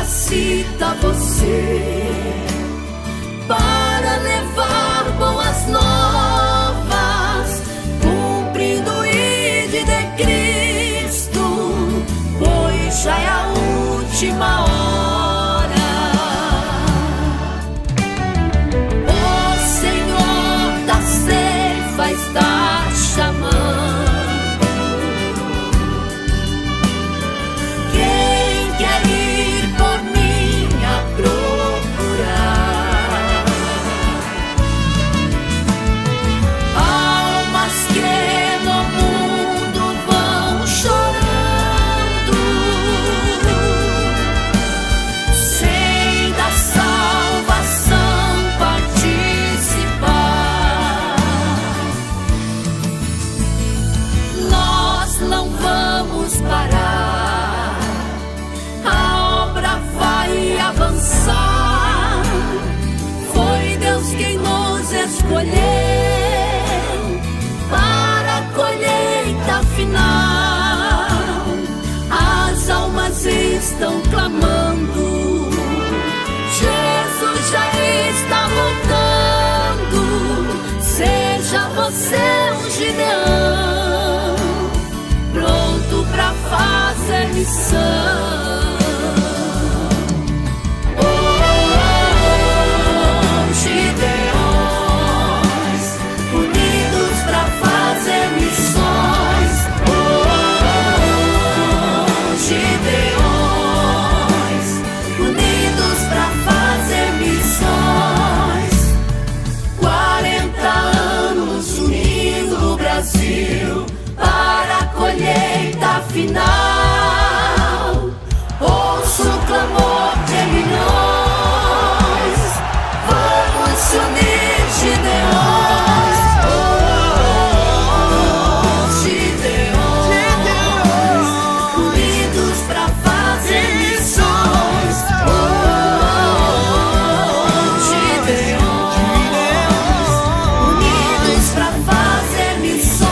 capacita você para levar boas novas, cumprindo o ID de Cristo, pois já é a última hora. O Senhor da ceifa está chamando. Foi Deus quem nos escolheu para a colheita final. As almas estão clamando, Jesus já está voltando. Seja você um Gideão, pronto para fazer missão. Para a colheita final, ouço o clamor de milhões. Vamos se unir, Gideões. Gideões, unidos para fazer missões. Gideões, unidos para fazer missões.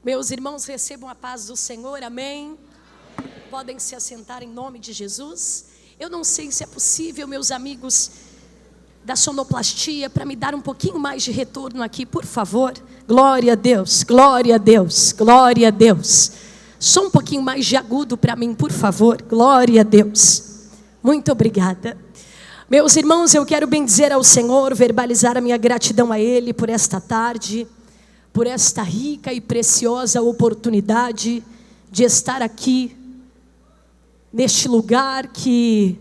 Meus irmãos, recebam a paz do Senhor, amém? Podem se assentar em nome de Jesus. Eu não sei se é possível, meus amigos da sonoplastia, para me dar um pouquinho mais de retorno aqui, por favor. Glória a Deus, glória a Deus, glória a Deus. Só um pouquinho mais de agudo para mim, por favor. Glória a Deus. Muito obrigada. Meus irmãos, eu quero bendizer ao Senhor, verbalizar a minha gratidão a Ele por esta tarde, por esta rica e preciosa oportunidade de estar aqui, neste lugar que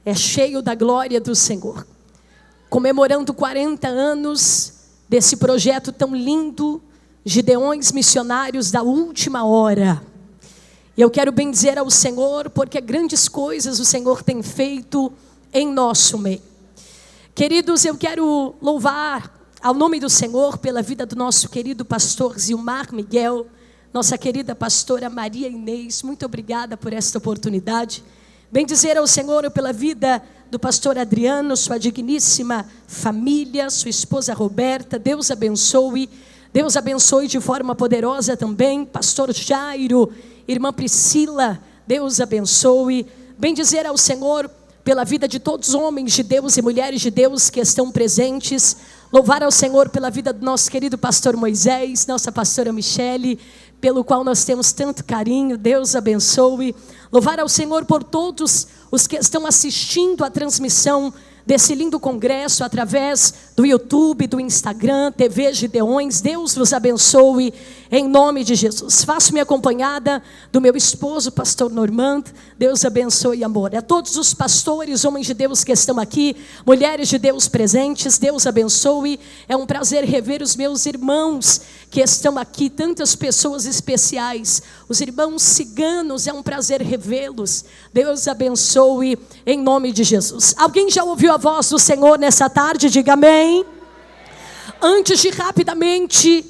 é cheio da glória do Senhor, comemorando 40 anos desse projeto tão lindo, Gideões Missionários da Última Hora. E eu quero bendizer ao Senhor, porque grandes coisas o Senhor tem feito em nosso meio. Queridos, eu quero louvar ao nome do Senhor pela vida do nosso querido pastor Zilmar Miguel, nossa querida pastora Maria Inês. Muito obrigada por esta oportunidade. Bendizer ao Senhor pela vida do pastor Adriano, sua digníssima família, sua esposa Roberta. Deus abençoe de forma poderosa também. Pastor Jairo, irmã Priscila, Deus abençoe. Bendizer ao Senhor pela vida de todos os homens de Deus e mulheres de Deus que estão presentes. Louvar ao Senhor pela vida do nosso querido pastor Moisés, nossa pastora Michele, pelo qual nós temos tanto carinho. Deus abençoe. Louvar ao Senhor por todos os que estão assistindo a transmissão desse lindo congresso através do YouTube, do Instagram, TV Gideões. Deus vos abençoe em nome de Jesus. Faço-me acompanhada do meu esposo, pastor Normando. Deus abençoe, amor. A todos os pastores, homens de Deus que estão aqui, mulheres de Deus presentes, Deus abençoe. É um prazer rever os meus irmãos que estão aqui, tantas pessoas especiais. Os irmãos ciganos, é um prazer revê-los. Deus abençoe em nome de Jesus. Alguém já ouviu a voz do Senhor nessa tarde? Diga amém. Antes de rapidamente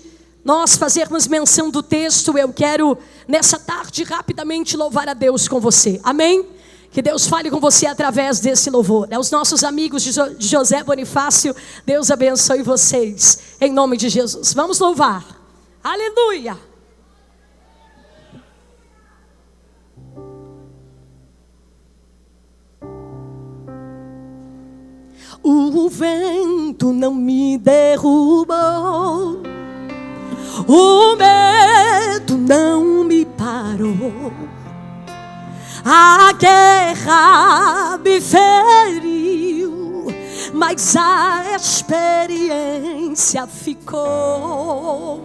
nós fazermos menção do texto, eu quero nessa tarde rapidamente louvar a Deus com você. Amém? Que Deus fale com você através desse louvor. Aos nossos amigos de José Bonifácio, Deus abençoe vocês, em nome de Jesus. Vamos louvar. Aleluia! O vento não me derrubou, o medo não me parou, a guerra me feriu, mas a experiência ficou.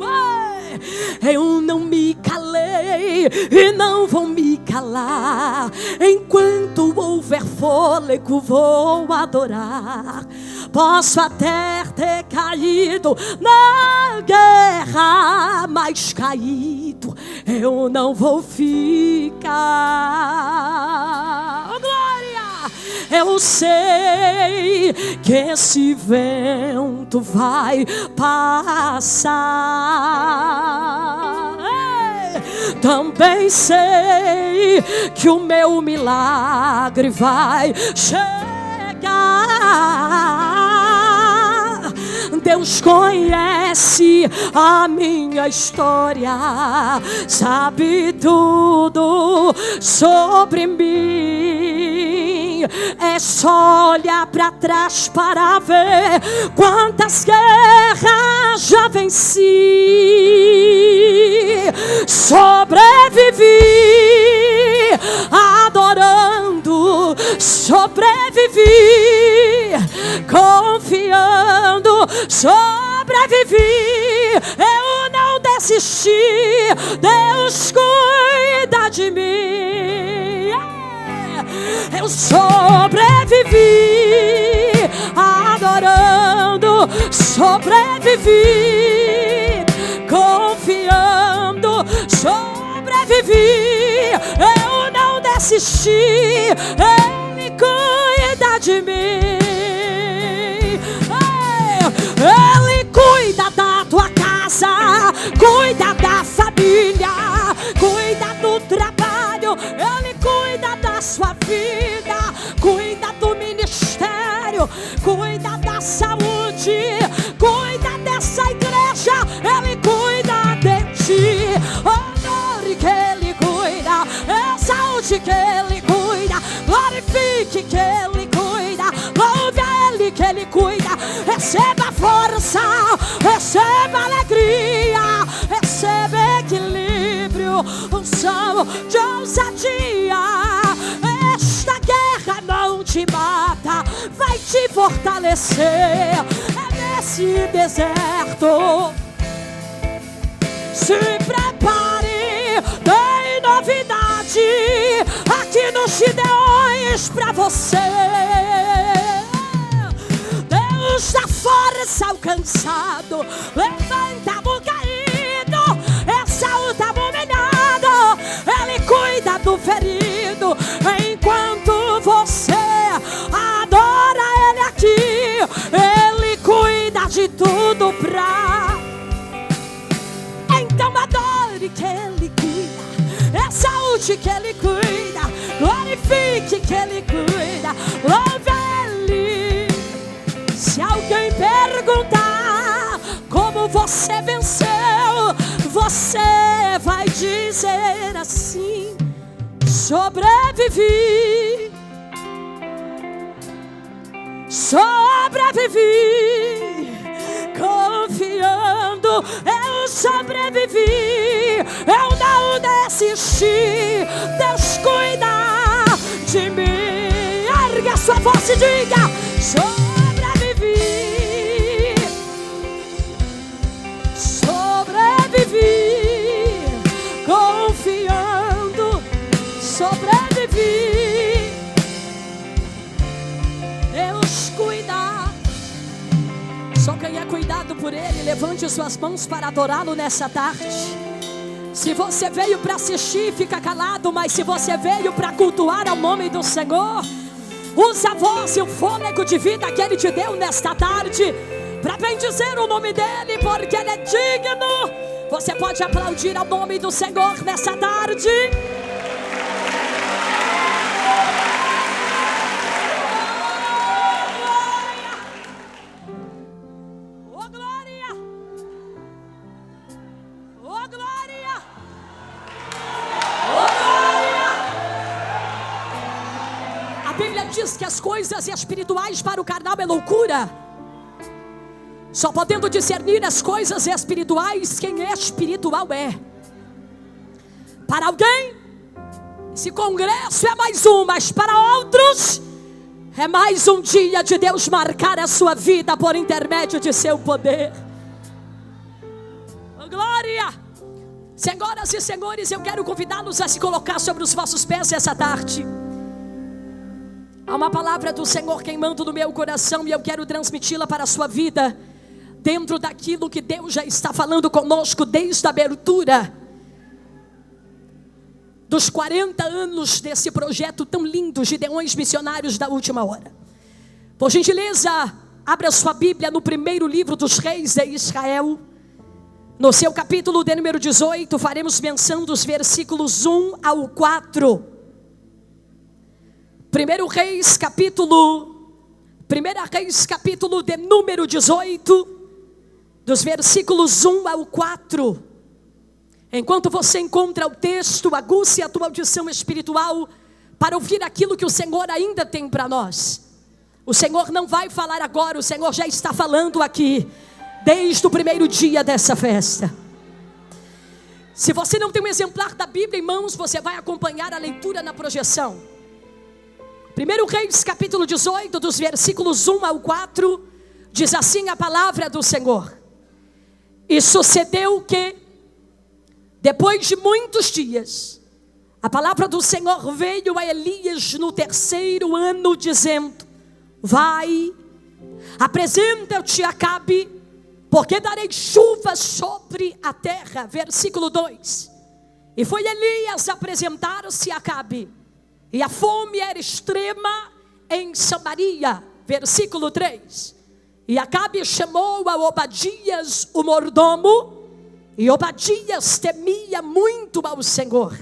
Eu não me calei e não vou me calar. Enquanto houver fôlego, vou adorar. Posso até ter caído na guerra, mas caído eu não vou ficar. Oh, glória! Eu sei que esse vento vai passar. Também sei que o meu milagre vai chegar. Deus conhece a minha história, sabe tudo sobre mim. É só olhar para trás para ver quantas guerras já venci. Sobrevivi adorando, sobrevivi confiando, sobrevivi, eu não desisti, Deus cuida de mim. Eu sobrevivi adorando, sobrevivi confiando, sobrevivi, eu não desisti, Ele cuida de mim. Ele cuida da tua casa, cuida da família, cuida do trabalho, Ele cuida da sua vida, cuida do ministério, cuida da saúde, cuida dessa igreja, Ele cuida de ti. Honore que Ele cuida, exalte que Ele cuida, glorifique que Ele cuida, louve a Ele que Ele cuida. Receba força, receba alegria, receba equilíbrio, unção de ousadia. Esta guerra não te mata, vai te fortalecer. É nesse deserto. Se prepare, tem novidade aqui nos Gideões pra você. Deus dá força ao cansado, levanta o caído, exalta o humilhado, Ele cuida do ferido. Enquanto você adora Ele aqui, Ele cuida de tudo pra... Então adore que Ele cuida, exalte que Ele cuida, glorifique que Ele cuida, louve Ele. Se alguém perguntar como você venceu, você vai dizer assim: sobrevivi, sobrevivi, confiando, eu sobrevivi, eu não desisti, Deus cuida de mim. Erga sua voz e diga: sobrevivi, sobrevivi, confiando, sobrevivi, Deus cuida. Só quem é cuidado por Ele, levante suas mãos para adorá-lo nessa tarde. Se você veio para assistir, fica calado. Mas se você veio para cultuar ao nome do Senhor, usa a voz e o fôlego de vida que Ele te deu nesta tarde para bendizer o nome dEle, porque Ele é digno Você pode aplaudir ao nome do Senhor nessa tarde? Oh glória! Oh glória! Oh glória! A Bíblia diz que as coisas espirituais para o carnal é loucura. Só podendo discernir as coisas espirituais quem é espiritual é. Para alguém, esse congresso é mais um, mas para outros, é mais um dia de Deus marcar a sua vida por intermédio de seu poder. Oh, glória! Senhoras e senhores, eu quero convidá-los a se colocar sobre os vossos pés essa tarde. Há uma palavra do Senhor queimando no meu coração e eu quero transmiti-la para a sua vida, dentro daquilo que Deus já está falando conosco desde a abertura dos 40 anos desse projeto tão lindo, Gideões Missionários da Última Hora. Por gentileza, abra sua Bíblia no primeiro livro dos reis de Israel, no seu capítulo de número 18, faremos menção dos versículos 1 ao 4. Primeira Reis, capítulo de número 18, dos versículos 1 ao 4. Enquanto você encontra o texto, aguce a tua audição espiritual para ouvir aquilo que o Senhor ainda tem para nós. O Senhor não vai falar agora, o Senhor já está falando aqui, desde o primeiro dia dessa festa. Se você não tem um exemplar da Bíblia em mãos, você vai acompanhar a leitura na projeção. 1 Reis capítulo 18, dos versículos 1 ao 4, diz assim a palavra do Senhor. E sucedeu que, depois de muitos dias, a palavra do Senhor veio a Elias no 3º ano, dizendo: vai, apresenta-te a Acabe, porque darei chuva sobre a terra. Versículo 2. E foi Elias apresentar-se a Acabe, e a fome era extrema em Samaria. Versículo 3. E Acabe chamou a Obadias, o mordomo, e Obadias temia muito ao Senhor.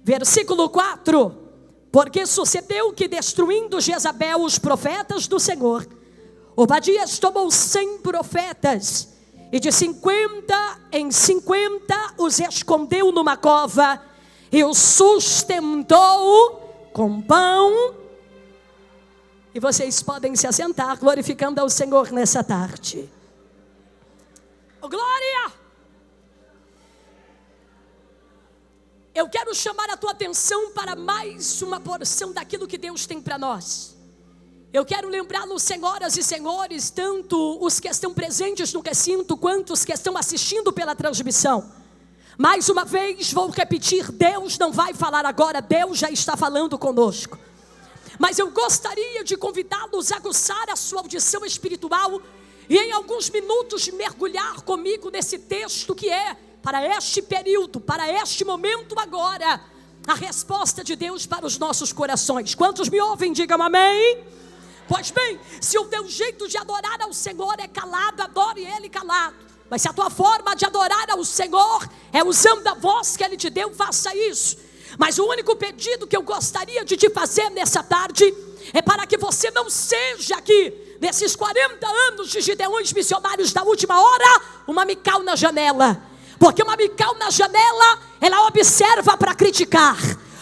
Versículo 4. Porque sucedeu que, destruindo Jezabel os profetas do Senhor, Obadias tomou 100 profetas, e de 50 em 50 os escondeu numa cova, e os sustentou com pão. E vocês podem se assentar, glorificando ao Senhor nessa tarde. Oh, glória! Eu quero chamar a tua atenção para mais uma porção daquilo que Deus tem para nós. Eu quero lembrá-los, senhoras e senhores, tanto os que estão presentes no recinto, quanto os que estão assistindo pela transmissão. Mais uma vez vou repetir, Deus não vai falar agora, Deus já está falando conosco. Mas eu gostaria de convidá-los a aguçar a sua audição espiritual e em alguns minutos mergulhar comigo nesse texto que é, para este período, para este momento agora, a resposta de Deus para os nossos corações. Quantos me ouvem, digam amém. Pois bem, se o teu jeito de adorar ao Senhor é calado, adore Ele calado. Mas se a tua forma de adorar ao Senhor é usando a voz que Ele te deu, faça isso. Mas o único pedido que eu gostaria de te fazer nessa tarde é para que você não seja aqui, nesses 40 anos de Gideões Missionários da Última Hora, uma Mical na janela. Porque uma Mical na janela, ela observa para criticar.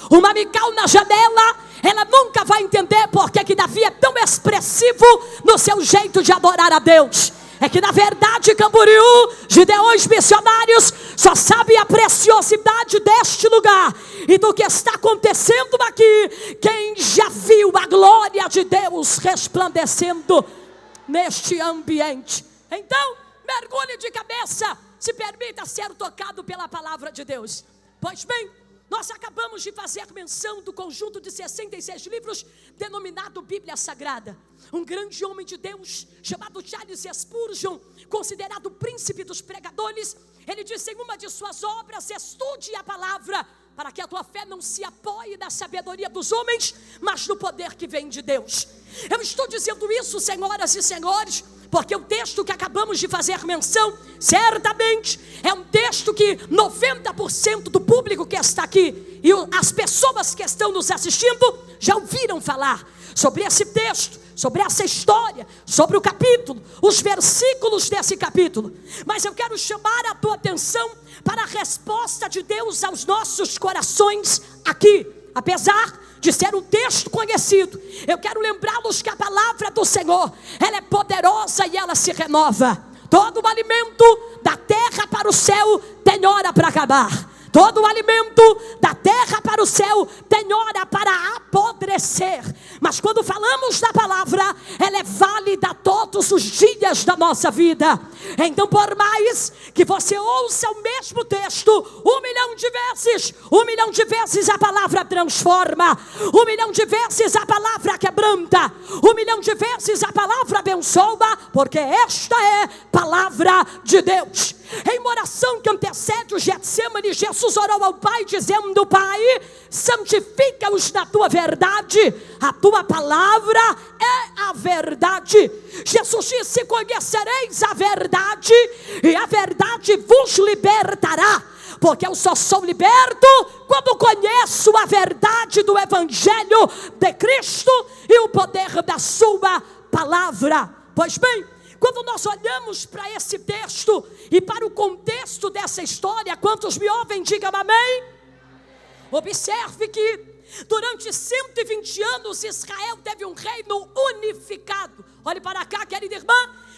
Uma Mical na janela, ela nunca vai entender porque que Davi é tão expressivo no seu jeito de adorar a Deus. É que na verdade Camboriú, Gideões Missionários, só sabe a preciosidade deste lugar e do que está acontecendo aqui. Quem já viu a glória de Deus resplandecendo neste ambiente? Então, mergulhe de cabeça, se permita ser tocado pela palavra de Deus. Pois bem, nós acabamos de fazer menção do conjunto de 66 livros denominado Bíblia Sagrada. Um grande homem de Deus chamado Charles Spurgeon, considerado príncipe dos pregadores, ele disse em uma de suas obras: estude a palavra, para que a tua fé não se apoie na sabedoria dos homens, mas no poder que vem de Deus. Eu estou dizendo isso, senhoras e senhores, porque o texto que acabamos de fazer menção, certamente é um texto que 90% do público que está aqui e as pessoas que estão nos assistindo já ouviram falar sobre esse texto, sobre essa história, sobre o capítulo, os versículos desse capítulo. Mas eu quero chamar a tua atenção para a resposta de Deus aos nossos corações aqui. Apesar de ser um texto conhecido, eu quero lembrá-los que a palavra do Senhor, ela é poderosa e ela se renova. Todo o alimento da terra para o céu tem hora para acabar. Todo o alimento da terra para o céu tem hora para apodrecer. Mas quando falamos da palavra, ela é válida todos os dias da nossa vida. Então, por mais que você ouça o mesmo texto 1 milhão de vezes, 1 milhão de vezes a palavra transforma, 1 milhão de vezes a palavra quebranta, 1 milhão de vezes a palavra abençoa, porque esta é palavra de Deus. Em uma oração que antecede o Getsemane, Jesus orou ao Pai dizendo: Pai, santifica-os na tua verdade, a tua palavra é a verdade. Jesus disse: conhecereis a verdade e a verdade vos libertará. Porque eu só sou liberto quando conheço a verdade do Evangelho de Cristo e o poder da sua palavra. Pois bem, quando nós olhamos para esse texto e para o contexto dessa história, quantos me ouvem, digam amém? Observe que durante 120 anos Israel teve um reino unificado. Olhe para cá, querida irmã,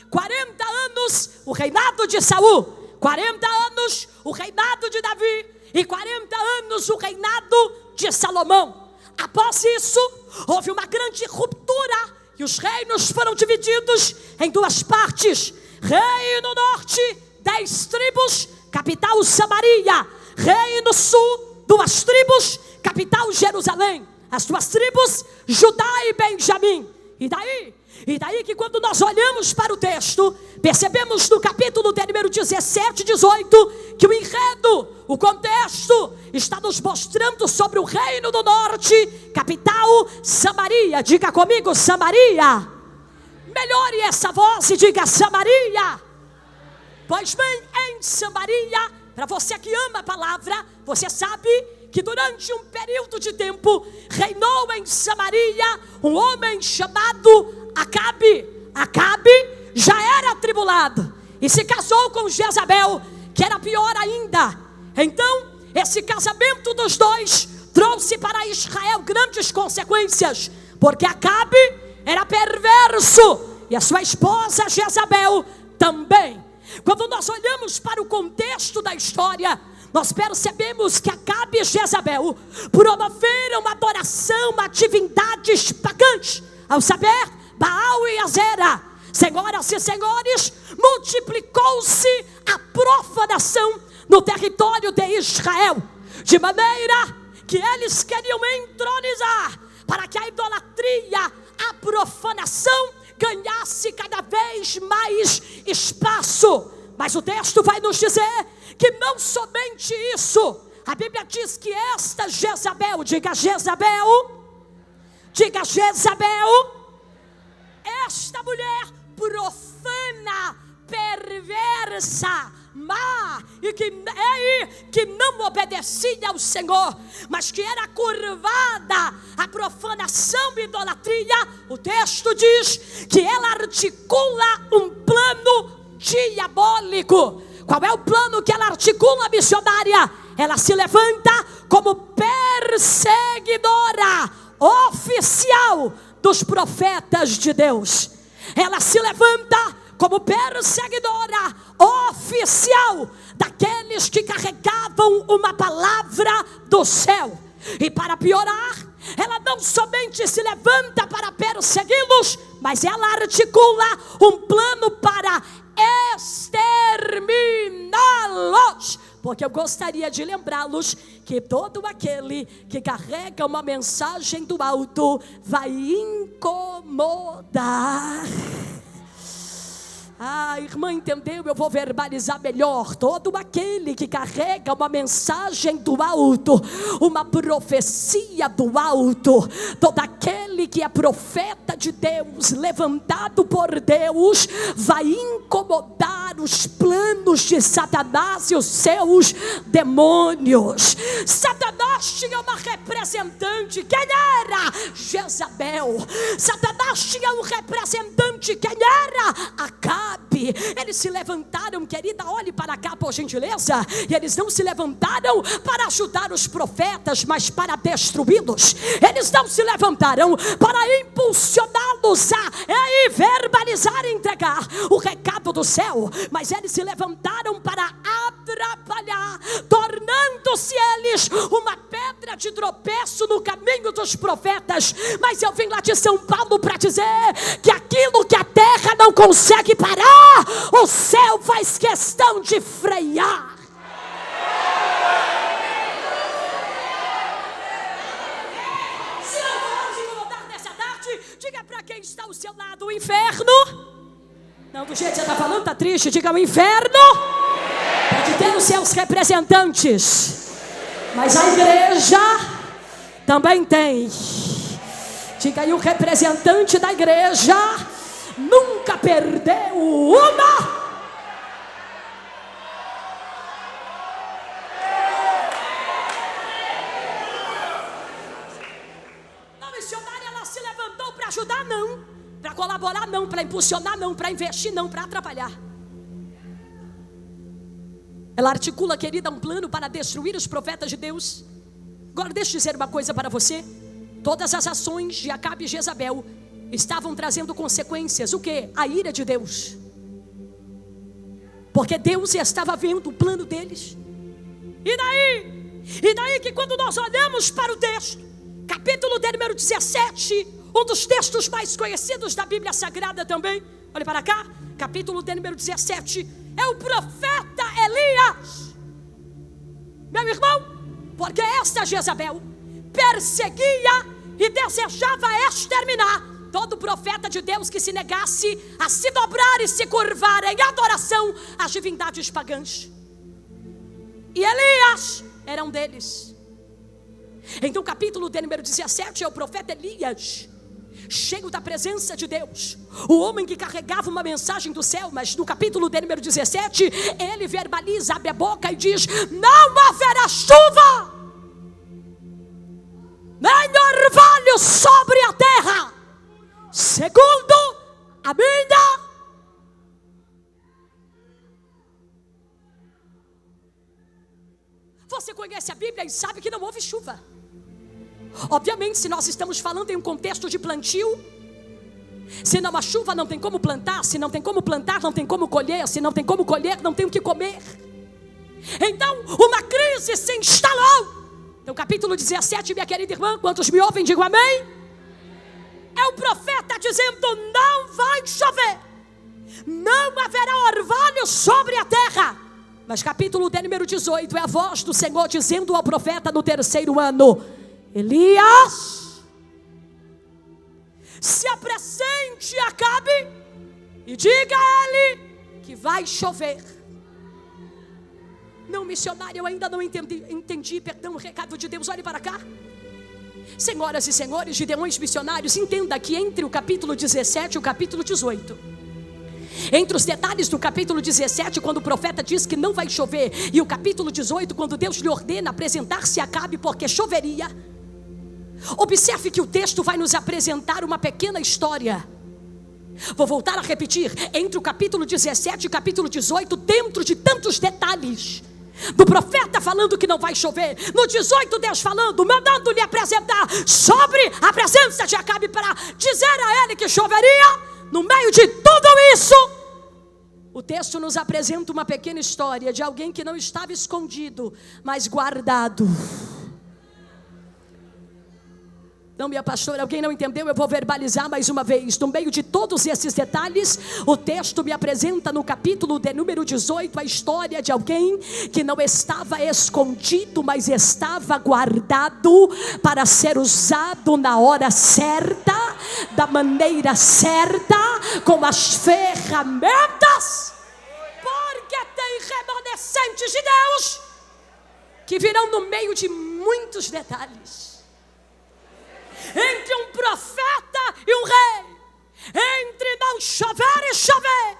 40 anos o reinado de Saul, 40 anos o reinado de Davi e 40 anos o reinado de Salomão. Após isso, houve uma grande ruptura e os reinos foram divididos em duas partes. Reino norte, 10 tribos, capital Samaria. Reino sul, 2 tribos, capital Jerusalém. As 2 tribos, Judá e Benjamim. E daí que quando nós olhamos para o texto, percebemos no capítulo de número 17 e 18, que o enredo, o contexto, está nos mostrando sobre o reino do norte, capital Samaria. Diga comigo, Samaria. Melhore essa voz e diga Samaria. Pois bem, em Samaria, para você que ama a palavra, você sabe que durante um período de tempo reinou em Samaria um homem chamado Acabe. Acabe já era atribulado e se casou com Jezabel, que era pior ainda. Então, esse casamento dos dois trouxe para Israel grandes consequências, porque Acabe era perverso e a sua esposa Jezabel também. Quando nós olhamos para o contexto da história, nós percebemos que Acabe e Jezabel promoveram adoração a divindades pagãs, ao saber, Baal e Azera. Senhoras e senhores, multiplicou-se a profanação no território de Israel, de maneira que eles queriam entronizar, para que a idolatria, a profanação ganhasse cada vez mais espaço. Mas o texto vai nos dizer que não somente isso. A Bíblia diz que esta Jezabel, diga Jezabel, diga Jezabel, esta mulher profana, perversa, má, e que não obedecia ao Senhor, mas que era curvada à profanação e idolatria, o texto diz que ela articula um plano diabólico. Qual é o plano que ela articula, missionária? Ela se levanta como perseguidora oficial dos profetas de Deus. Ela se levanta como perseguidora oficial daqueles que carregavam uma palavra do céu. E para piorar, ela não somente se levanta para persegui-los, mas ela articula um plano para exterminá-los. Porque eu gostaria de lembrá-los que todo aquele que carrega uma mensagem do alto vai incomodar. Irmã, entendeu? Eu vou verbalizar melhor. Todo aquele que carrega uma mensagem do alto, uma profecia do alto, todo aquele que é profeta de Deus, levantado por Deus, vai incomodar os planos de Satanás e os seus demônios. Satanás tinha uma representante. Quem era? Jezabel. Satanás tinha um representante. Quem era? Acabe. Eles se levantaram, querida, olhe para cá por gentileza. E eles não se levantaram para ajudar os profetas, mas para destruí-los. Eles não se levantaram para impulsioná-los a verbalizar e entregar o recado do céu, mas eles se levantaram para atrapalhar, tornando-se eles uma pedra de tropeço no caminho dos profetas. Mas eu vim lá de São Paulo para dizer que aquilo que a terra não consegue parar, o céu faz questão de frear. Se não pode incomodar nessa tarde, diga para quem está ao seu lado: o inferno. Não, do jeito que você está falando, está triste. Diga: o inferno pode ter os seus representantes, mas a igreja também tem. Diga aí: o representante da igreja nunca perdeu uma. A missionária, ela se levantou para ajudar, não. Para colaborar, não. Para impulsionar, não. Para investir, não. Para atrapalhar. Ela articula, querida, um plano para destruir os profetas de Deus. Agora deixa eu dizer uma coisa para você. Todas as ações de Acabe e Jezabel estavam trazendo consequências. O quê? A ira de Deus. Porque Deus estava vendo o plano deles. E daí? E daí que quando nós olhamos para o texto, capítulo de número 17, um dos textos mais conhecidos da Bíblia Sagrada também. Olha para cá, capítulo de número 17. É o profeta Elias. Meu irmão, porque esta Jezabel perseguia e desejava exterminar todo profeta de Deus que se negasse a se dobrar e se curvar em adoração às divindades pagãs. E Elias era um deles. Então, capítulo de número 17 é o profeta Elias, cheio da presença de Deus, o homem que carregava uma mensagem do céu. Mas no capítulo de número 17, ele verbaliza, abre a boca e diz: não haverá chuva, nem orvalho sobre a terra, segundo a minha. Você conhece a Bíblia e sabe que não houve chuva. Obviamente, se nós estamos falando em um contexto de plantio, se não há chuva, não tem como plantar. Se não tem como plantar, não tem como colher. Se não tem como colher, não tem o que comer. Então, uma crise se instalou. No capítulo 17, minha querida irmã, quantos me ouvem, digam amém. É o profeta dizendo: não vai chover, não haverá orvalho sobre a terra. Mas capítulo de número 18 é a voz do Senhor dizendo ao profeta no terceiro ano: Elias, se apresente a Acabe e diga a ele que vai chover. Não, missionário, eu ainda não entendi, perdão, o recado de Deus. Olhe para cá. Senhoras e senhores, gideões missionários, entenda que entre o capítulo 17 e o capítulo 18, entre os detalhes do capítulo 17, quando o profeta diz que não vai chover, e o capítulo 18, quando Deus lhe ordena apresentar-se a Acabe porque choveria, observe que o texto vai nos apresentar uma pequena história. Vou voltar a repetir. Entre o capítulo 17 e o capítulo 18, dentro de tantos detalhes, do profeta falando que não vai chover, no 18 Deus falando, mandando-lhe apresentar sobre a presença de Acabe para dizer a ele que choveria. No meio de tudo isso, o texto nos apresenta uma pequena história de alguém que não estava escondido, mas guardado. Não, minha pastora, alguém não entendeu? Eu vou verbalizar mais uma vez. No meio de todos esses detalhes, o texto me apresenta no capítulo de número 18 a história de alguém que não estava escondido, mas estava guardado para ser usado na hora certa, da maneira certa, com as ferramentas remanescentes de Deus que virão no meio de muitos detalhes. Entre um profeta e um rei, entre não chover e chover.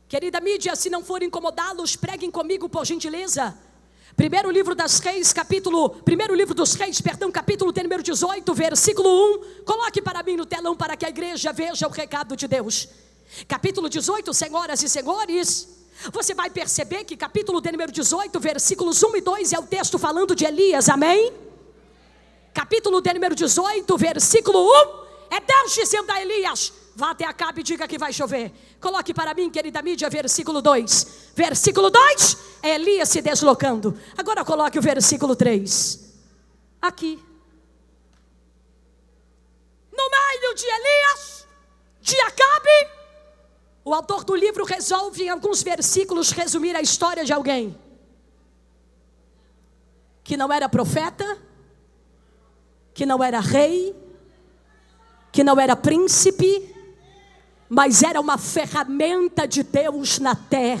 Querida mídia, se não for incomodá-los, preguem comigo, por gentileza. Primeiro livro dos Reis, capítulo de número 18, versículo 1. Coloque para mim no telão para que a igreja veja o recado de Deus. Capítulo 18, senhoras e senhores, você vai perceber que capítulo de número 18, versículos 1 e 2 é o texto falando de Elias, amém? Capítulo de número 18, versículo 1, é Deus dizendo a Elias: vá até Acabe e diga que vai chover. Coloque para mim, querida mídia, versículo 2. Versículo 2 é Elias se deslocando. Agora coloque o versículo 3. Aqui. No meio de Elias, de Acabe, o autor do livro resolve em alguns versículos resumir a história de alguém que não era profeta, que não era rei, que não era príncipe, mas era uma ferramenta de Deus na terra.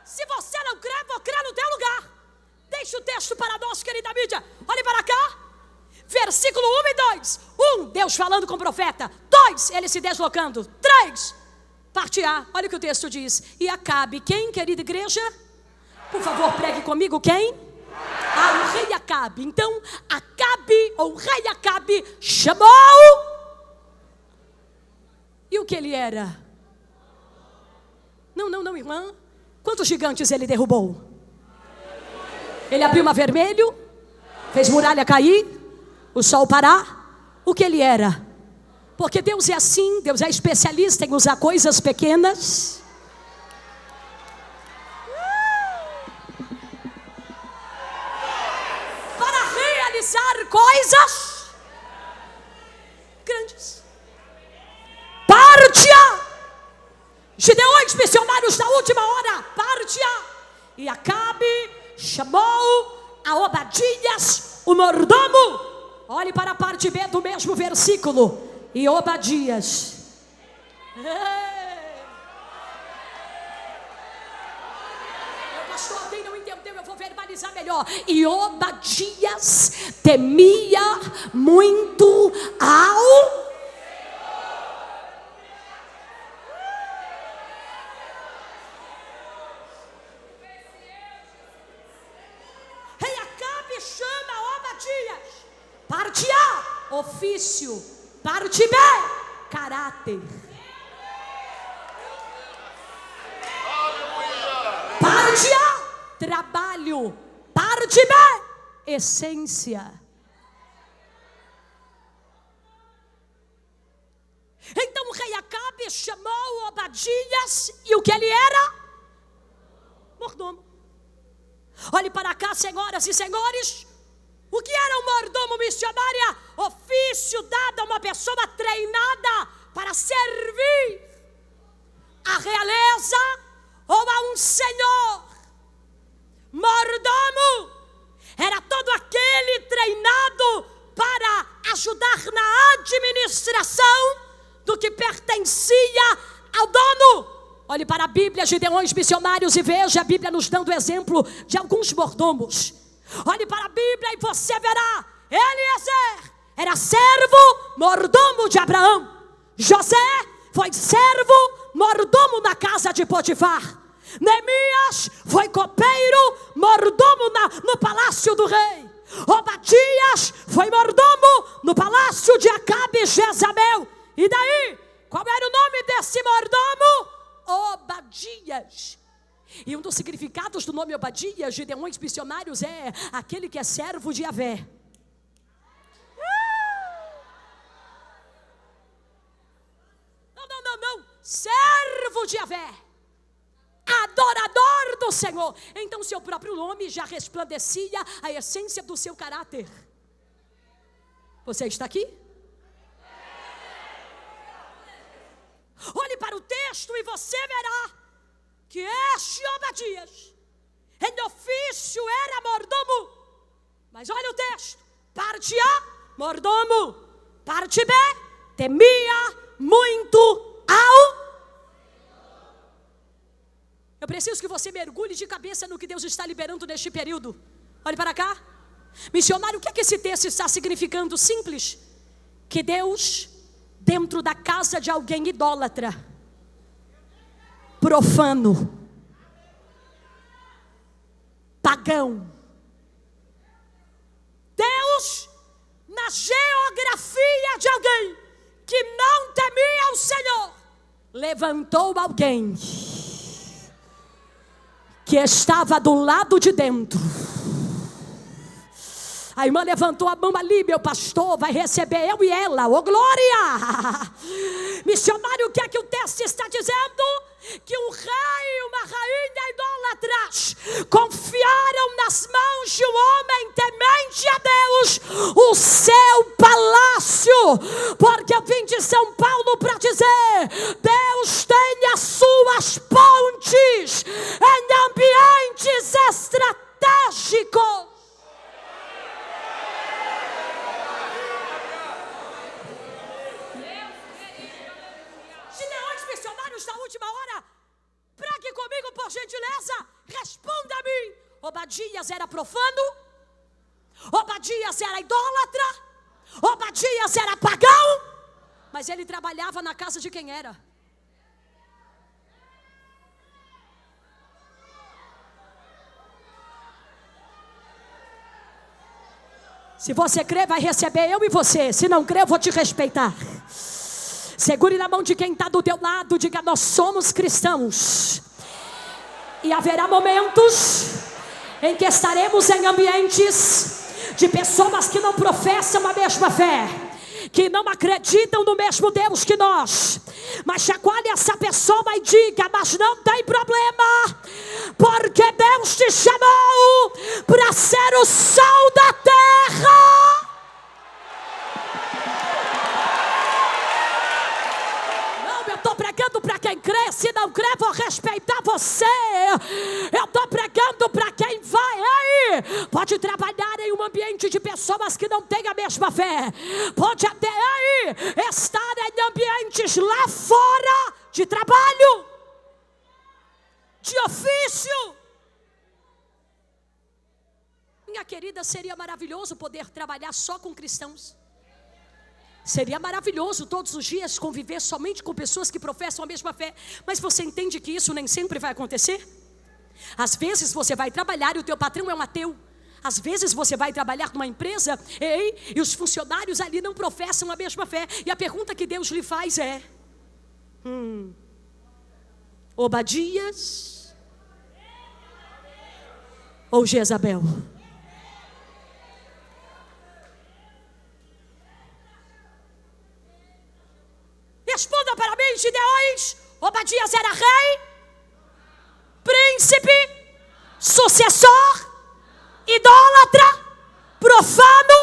Se você não crê, vou crer no teu lugar. Deixa o texto para nós, querida mídia. Olhe para cá. Versículo 1 e 2. 1, Deus falando com o profeta. 2, ele se deslocando. 3, parte A. Olha o que o texto diz. E Acabe, quem, querida igreja? Por favor, pregue comigo, quem? O rei Acabe. Então, Acabe, ou o rei Acabe, chamou. E o que ele era? Não, irmã. Quantos gigantes ele derrubou? Ele abriu mar vermelho, fez muralha cair, o sol parar. O que ele era? Porque Deus é assim, Deus é especialista em usar coisas pequenas para realizar coisas grandes. Parte-a! Gideões missionários da última hora, parte-a! E Acabe chamou a Obadias, o mordomo. Olhe para a parte B do mesmo versículo. E Obadias. Pastor, alguém não entendeu, eu vou verbalizar melhor. E Obadias temia muito ao rei. Acabe chama Obadias. Parte A, ofício. Parte B, caráter. Parte A, trabalho. Parte B, essência. Então o rei Acabe chamou Obadias. E o que ele era? Mordomo. Olhe para cá, senhoras e senhores. O que era um mordomo missionária? Ofício dado a uma pessoa treinada para servir a realeza ou a um senhor. Mordomo era todo aquele treinado para ajudar na administração do que pertencia ao dono. Olhe para a Bíblia, Gideões missionários, e veja a Bíblia nos dando exemplo de alguns mordomos. Olhe para a Bíblia e você verá. Eliezer era servo, mordomo de Abraão. José foi servo, mordomo na casa de Potifar. Neemias foi copeiro, mordomo no palácio do rei. Obadias foi mordomo no palácio de Acabe e Jezabel. E daí, qual era o nome desse mordomo? Obadias. E um dos significados do nome Obadias, Gideões missionários, é aquele que é servo de Yahvé. Não. Servo de Yahvé. Adorador do Senhor. Então seu próprio nome já resplandecia a essência do seu caráter. Você está aqui? Olhe para o texto e você verá que este Obadias, em ofício, era mordomo. Mas olha o texto. Parte A, mordomo. Parte B, temia muito ao preciso que você mergulhe de cabeça no que Deus está liberando neste período. Olhe para cá. Missionário, o que é que esse texto está significando? Simples. Que Deus, dentro da casa de alguém idólatra, profano, pagão, Deus, na geografia de alguém que não temia o Senhor, levantou alguém que estava do lado de dentro. A irmã levantou a mão ali, meu pastor, vai receber eu e ela, ô glória! Missionário, o que é que o texto está dizendo? Que um rei e uma rainha idólatras confiaram nas mãos de um homem temente a Deus o seu palácio, porque eu vim de São Paulo para dizer: Deus tem as suas pontes em ambientes estratégicos. Da última hora, pregue comigo, por gentileza. Responda a mim. Obadias era profano? Obadias era idólatra? Obadias era pagão? Mas ele trabalhava na casa de quem era? Se você crê, vai receber eu e você. Se não crê, eu vou te respeitar. Segure na mão de quem está do teu lado, diga: nós somos cristãos. E haverá momentos em que estaremos em ambientes de pessoas que não professam a mesma fé, que não acreditam no mesmo Deus que nós. Mas chacoalhe essa pessoa e diga: mas não tem problema, porque Deus te chamou para ser o sal da terra. Estou pregando para quem crê. Se não crê, vou respeitar você. Eu estou pregando para quem vai aí. Pode trabalhar em um ambiente de pessoas que não têm a mesma fé. Pode até aí estar em ambientes lá fora de trabalho, de ofício. Minha querida, seria maravilhoso poder trabalhar só com cristãos. Seria maravilhoso todos os dias conviver somente com pessoas que professam a mesma fé. Mas você entende que isso nem sempre vai acontecer? Às vezes você vai trabalhar e o teu patrão é um ateu. Às vezes você vai trabalhar numa empresa e os funcionários ali não professam a mesma fé. E a pergunta que Deus lhe faz é: Obadias ou Jezabel? Responda para mim, Gideões. Obadias era rei, príncipe, sucessor, idólatra, profano,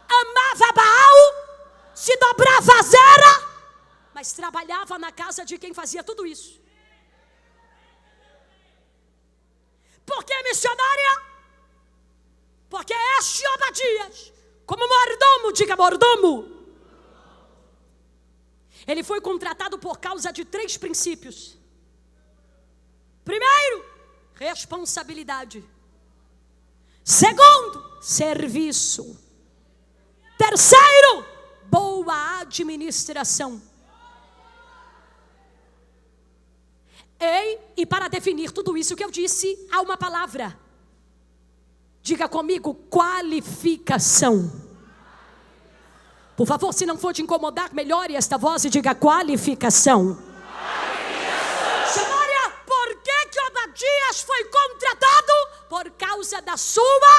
amava Baal, se dobrava a Zera, mas trabalhava na casa de quem fazia tudo isso. Por que, missionária? Porque este Obadias, como mordomo, diga mordomo, ele foi contratado por causa de 3 princípios. Primeiro, responsabilidade. Segundo, serviço. Terceiro, boa administração. E para definir tudo isso que eu disse, há uma palavra. Diga comigo: qualificação. Por favor, se não for te incomodar, melhore esta voz e diga: qualificação. Senhora, por que Obadias foi contratado? Por causa da sua.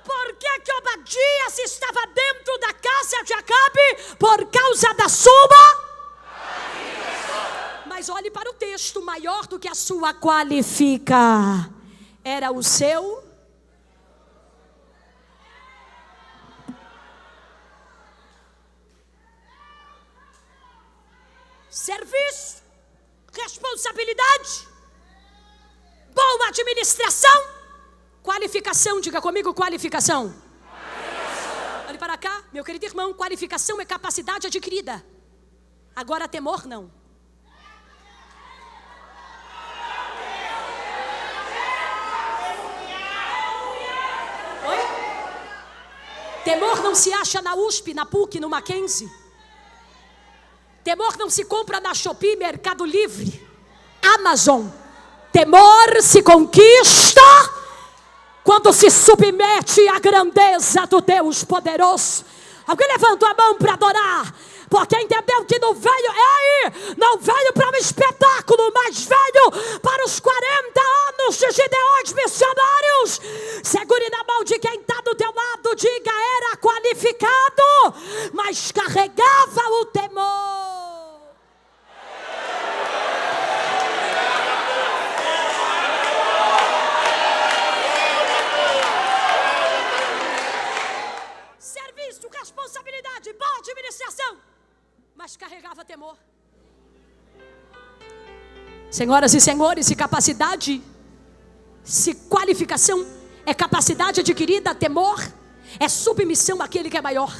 Por que Obadias estava dentro da casa de Acabe? Por causa da sua. Mas olhe para o texto: maior do que a sua qualifica era o seu serviço, responsabilidade, boa administração, qualificação. Diga comigo: qualificação. Olhe para cá, meu querido irmão. Qualificação é capacidade adquirida. Agora temor não. Temor não se acha na USP, na PUC, no Mackenzie. Temor não se compra na Shopee, Mercado Livre, Amazon. Temor se conquista quando se submete à grandeza do Deus poderoso. Alguém levanta a mão para adorar, porque entendeu que não veio, não veio para um espetáculo, mas veio para os 40 anos de Gideões missionários. Segure na mão de quem está do teu lado, diga: era qualificado, mas carregava o temor. Serviço, responsabilidade, boa administração, mas carregava temor. Senhoras e senhores, se capacidade, se qualificação é capacidade adquirida, temor é submissão àquele que é maior.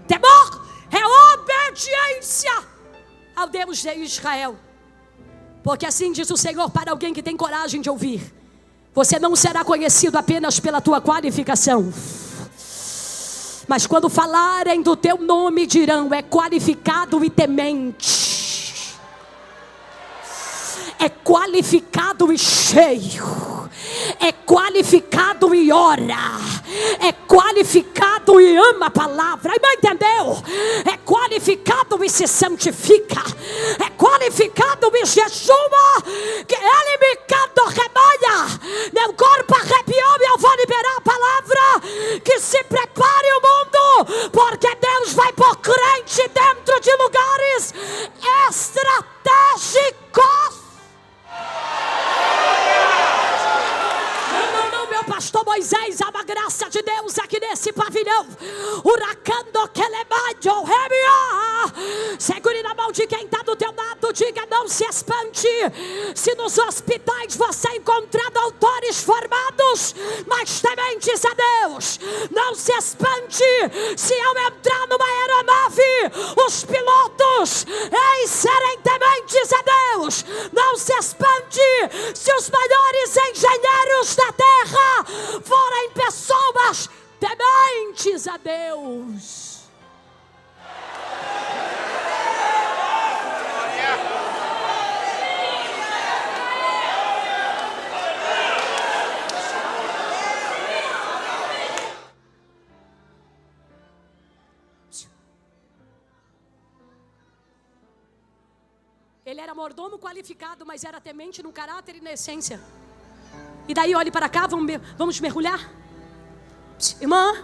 Temor é obediência ao Deus de Israel. Porque assim diz o Senhor para alguém que tem coragem de ouvir: você não será conhecido apenas pela tua qualificação, mas quando falarem do teu nome dirão: é qualificado e temente, é qualificado e cheio, é qualificado e ora, é qualificado e ama a palavra. Irmã, entendeu? É qualificado e se santifica, é qualificado e jejuma, que ele me canta rebanha, meu corpo arrepiou e eu vou liberar a palavra. Que se prepare o mundo, porque Deus vai pôr crente dentro de lugares estratégicos. Meu pastor Moisés, há uma graça de Deus aqui nesse pavilhão. Huracando que levantou, segure na mão de quem está do teu lado, diga: não se espante se nos hospitais você encontrar doutores formados, mas tementes a Deus. Não se espante se ao entrar numa aeronave os pilotos serem tementes a Deus. Não se espante se os maiores engenheiros da terra forem pessoas tementes a Deus. Ele era mordomo qualificado, mas era temente no caráter e na essência. E daí olhe para cá, vamos mergulhar. Irmã,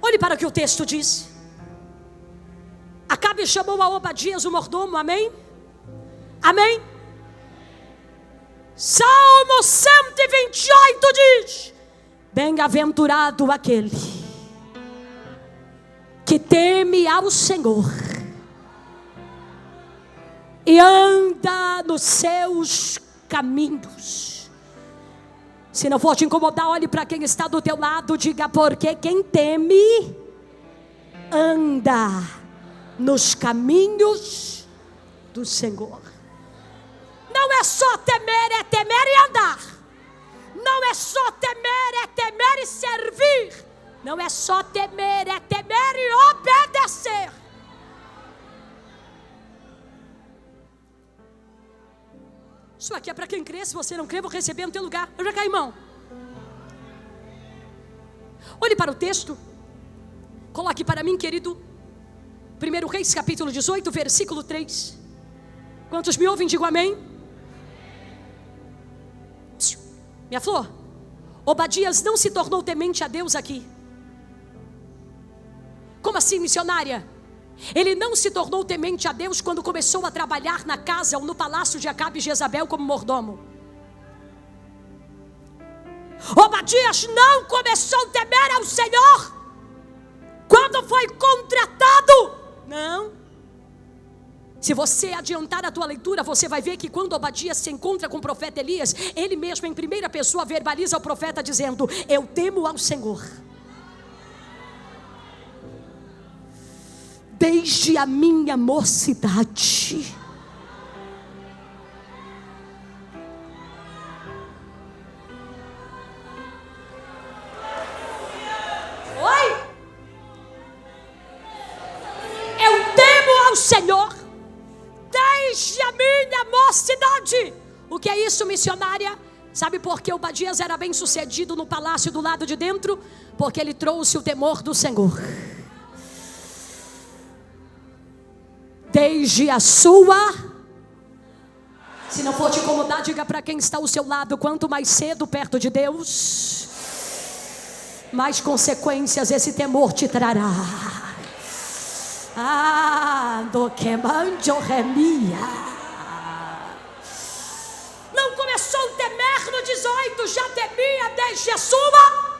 olhe para o que o texto diz. Acabe chamou a Obadias o mordomo, amém? Amém? Salmo 128 diz: bem-aventurado aquele que teme ao Senhor e anda nos seus caminhos. Se não for te incomodar, olhe para quem está do teu lado, diga: porque quem teme anda nos caminhos do Senhor. Não é só temer, é temer e andar. Não é só temer, é temer e servir. Não é só temer, é temer e obedecer. Isso aqui é para quem crê. Se você não crê, vou receber no teu lugar. Eu já caí, irmão. Olhe para o texto. Coloque para mim, querido. 1 Reis, capítulo 18, versículo 3. Quantos me ouvem, digo amém. Minha flor, Obadias não se tornou temente a Deus aqui. Como assim, missionária? Ele não se tornou temente a Deus quando começou a trabalhar na casa ou no palácio de Acabe e Jezabel como mordomo. Obadias não começou a temer ao Senhor quando foi contratado. Não. Se você adiantar a tua leitura, você vai ver que quando Obadias se encontra com o profeta Elias, ele mesmo em primeira pessoa verbaliza ao profeta dizendo: eu temo ao Senhor desde a minha mocidade. Senhor desde a minha mocidade. O que é isso, missionária? Sabe por que Obadias era bem sucedido no palácio do lado de dentro? Porque ele trouxe o temor do Senhor. Desde a sua... Se não for te incomodar, diga para quem está ao seu lado: quanto mais cedo perto de Deus, mais consequências esse temor te trará. Do que manjo remia. Não começou a temer no 18, já temia desde a sua...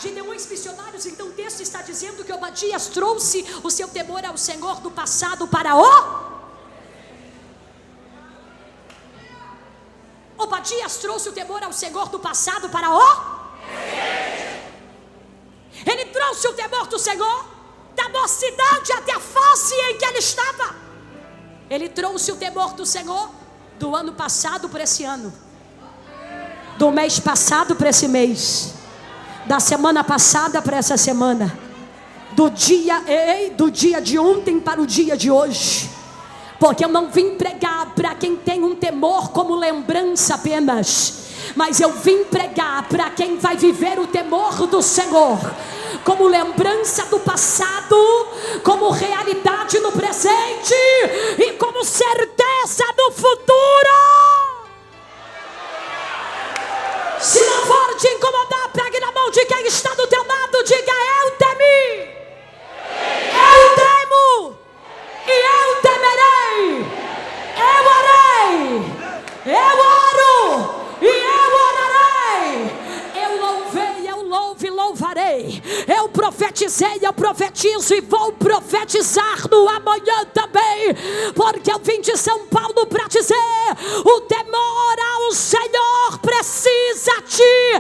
Gideões missionários. Então o texto está dizendo que Obadias trouxe o seu temor ao Senhor do passado para o... Obadias trouxe o temor ao Senhor do passado para o... Ele trouxe o temor do Senhor da mocidade até a fase em que ele estava. Ele trouxe o temor do Senhor do ano passado para esse ano, do mês passado para esse mês, da semana passada para essa semana, do dia de ontem para o dia de hoje. Porque eu não vim pregar para quem tem um temor como lembrança apenas, mas eu vim pregar para quem vai viver o temor do Senhor como lembrança do passado, como realidade no presente e como certeza no futuro. Se não for te incomodar, pegue na mão de quem está do teu lado, diga: eu temi, eu temo e eu temerei, eu orei, eu oro e eu orarei, eu louvei, eu louvo e louvarei, eu profetizei, eu profetizo e vou profetizar no amanhã também, porque eu vim de São Paulo para dizer: o temor ao Senhor precisa te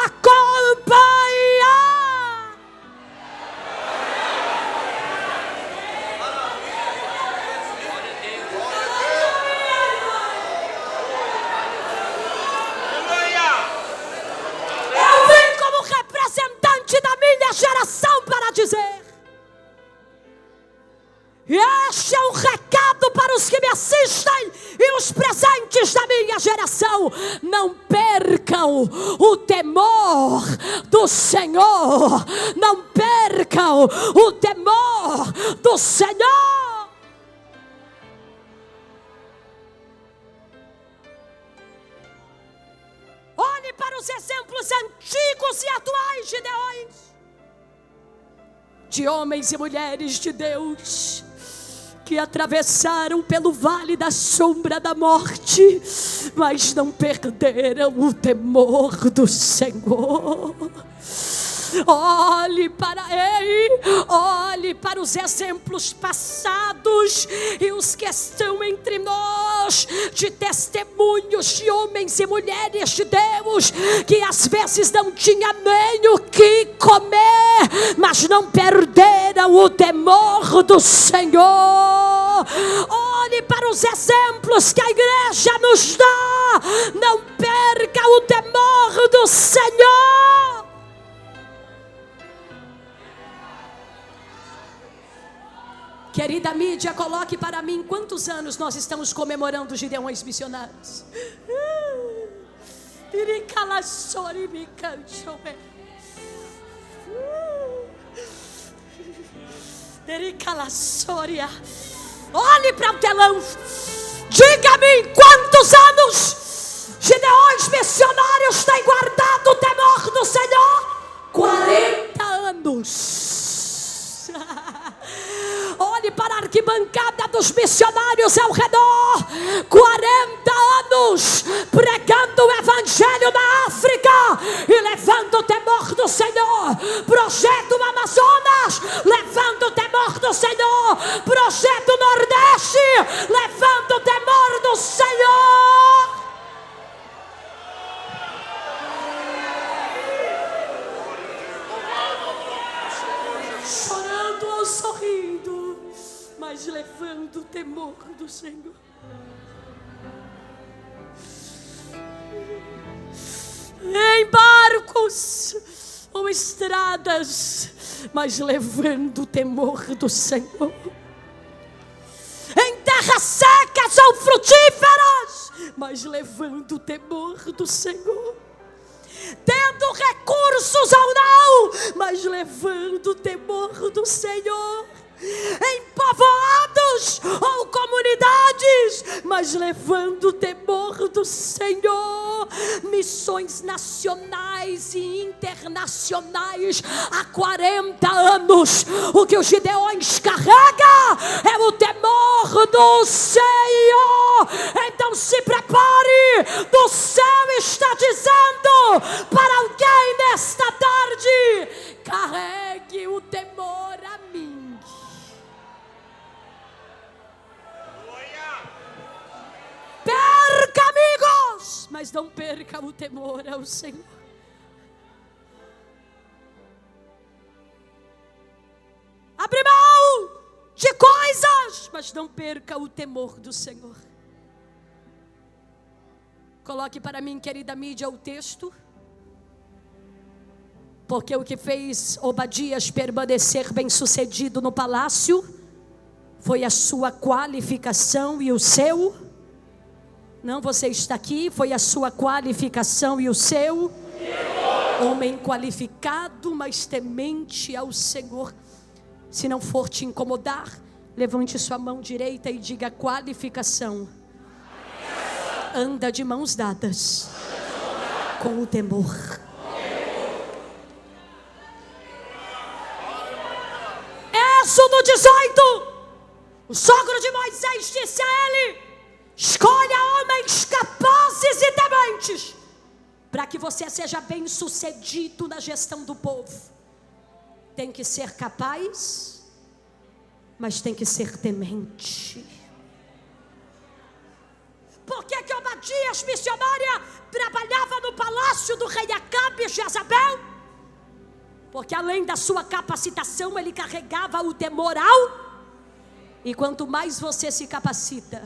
acompanhar. Representante da minha geração para dizer: este é um recado para os que me assistem e os presentes da minha geração: não percam o temor do Senhor, não percam o temor do Senhor. Olhe para os exemplos antigos e atuais, Gideões, de homens e mulheres de Deus que atravessaram pelo vale da sombra da morte, mas não perderam o temor do Senhor. Olhe para os exemplos passados e os que estão entre nós, de testemunhos de homens e mulheres de Deus que às vezes não tinham nem o que comer, mas não perderam o temor do Senhor. Olhe para os exemplos que a igreja nos dá. Não perca o temor do Senhor. Querida mídia, coloque para mim quantos anos nós estamos comemorando os Gideões missionários. Olhe para o telão. Diga-me quantos anos Gideões missionários têm guardado o temor do Senhor? 40 anos. Olhe para a arquibancada dos missionários ao redor. 40 anos pregando o evangelho na África e levando o temor do Senhor. Projeto Amazonas, levando o temor do Senhor. Projeto Nordeste, levando o temor do Senhor. Chorando ou sorrindo, mas levando o temor do Senhor. Em barcos ou estradas, mas levando o temor do Senhor. frutíferas, mas levando o temor do Senhor. Tendo recursos ou não, mas levando o temor do Senhor. Em povoados ou comunidades, mas levando o temor do Senhor. Missões nacionais e internacionais há 40 anos. O que os gideões carregam é o temor do Senhor. Então se prepare, do céu está dizendo para alguém nesta tarde: carregue o temor a mim. Perca, amigos, mas não perca o temor ao Senhor. Abre mão de coisas, mas não perca o temor do Senhor. Coloque para mim, querida mídia, o texto. Porque o que fez Obadias permanecer bem-sucedido no palácio foi a sua qualificação e o seu... Não, você está aqui, foi a sua qualificação e o seu homem qualificado, mas temente ao Senhor. Se não for te incomodar, levante sua mão direita e diga: qualificação anda de mãos dadas com o temor. Êxodo 18, o sogro de Moisés disse a ele: escolha homens capazes e tementes, para que você seja bem sucedido na gestão do povo. Tem que ser capaz, mas tem que ser temente. Por que que Obadias, missionária, trabalhava no palácio do rei Acabe e Jezabel? Porque além da sua capacitação, ele carregava o temor ao... E quanto mais você se capacita,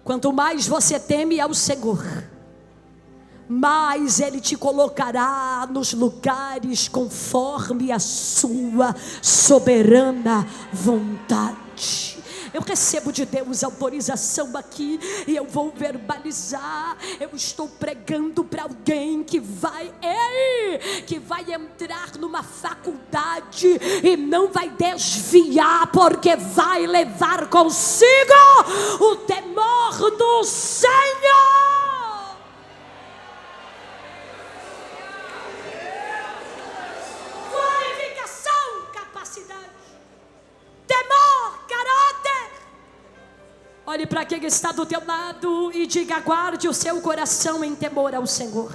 quanto mais você teme ao Senhor, mais Ele te colocará nos lugares conforme a sua soberana vontade. Eu recebo de Deus autorização aqui e eu vou verbalizar. Eu estou pregando para alguém que vai entrar numa faculdade e não vai desviar, porque vai levar consigo o temor do Senhor. Qualificação, capacidade, temor, caráter. Olhe para quem está do teu lado e diga: guarde o seu coração em temor ao Senhor.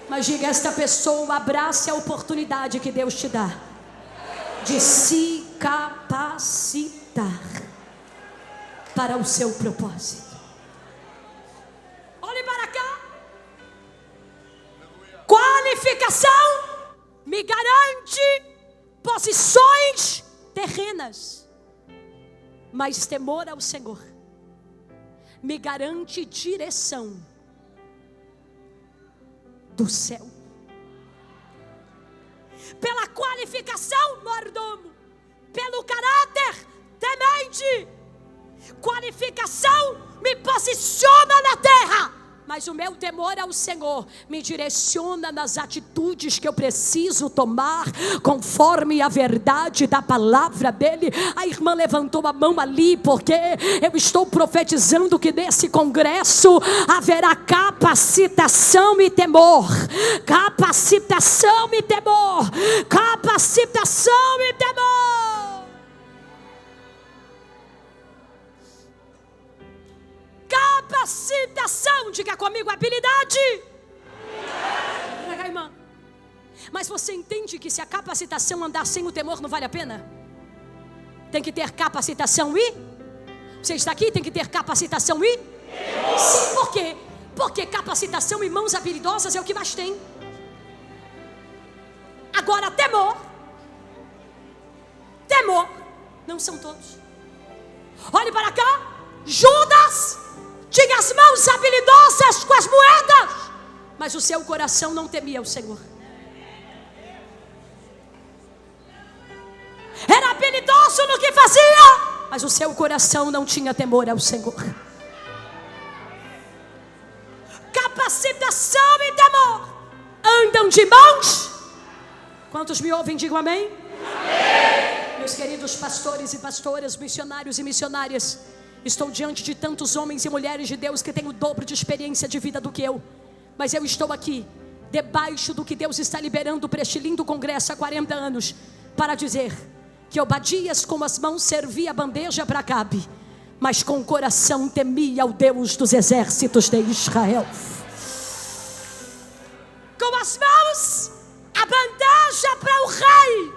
Mas diga a esta pessoa: abrace a oportunidade que Deus te dá de se capacitar para o seu propósito. Olhe para cá. Qualificação me garante posições terrenas, mas temor ao Senhor me garante direção do céu. Pela qualificação, mordomo. Pelo caráter, temente. Qualificação me posiciona na terra, mas o meu temor ao Senhor me direciona nas atitudes que eu preciso tomar, conforme a verdade da palavra dele. A irmã levantou a mão ali, porque eu estou profetizando que nesse congresso haverá capacitação e temor. Capacitação e temor. Capacitação e temor. Capacitação, diga comigo: habilidade. Pega, irmã. Mas você entende que se a capacitação andar sem o temor não vale a pena? Tem que ter capacitação e... Você está aqui, tem que ter capacitação e... Sim, por quê? Porque capacitação e mãos habilidosas é o que mais tem. Agora temor não são todos. Olhe para cá. Judas tinha as mãos habilidosas com as moedas, mas o seu coração não temia o Senhor. Era habilidoso no que fazia, mas o seu coração não tinha temor ao Senhor. Capacitação e temor andam de mãos. Quantos me ouvem, digam amém? Amém. Meus queridos pastores e pastoras, missionários e missionárias, estou diante de tantos homens e mulheres de Deus que têm o dobro de experiência de vida do que eu, mas eu estou aqui debaixo do que Deus está liberando para este lindo congresso há 40 anos, para dizer que Obadias com as mãos servia a bandeja para Acabe, mas com o coração temia o Deus dos exércitos de Israel. Com as mãos a bandeja para o rei,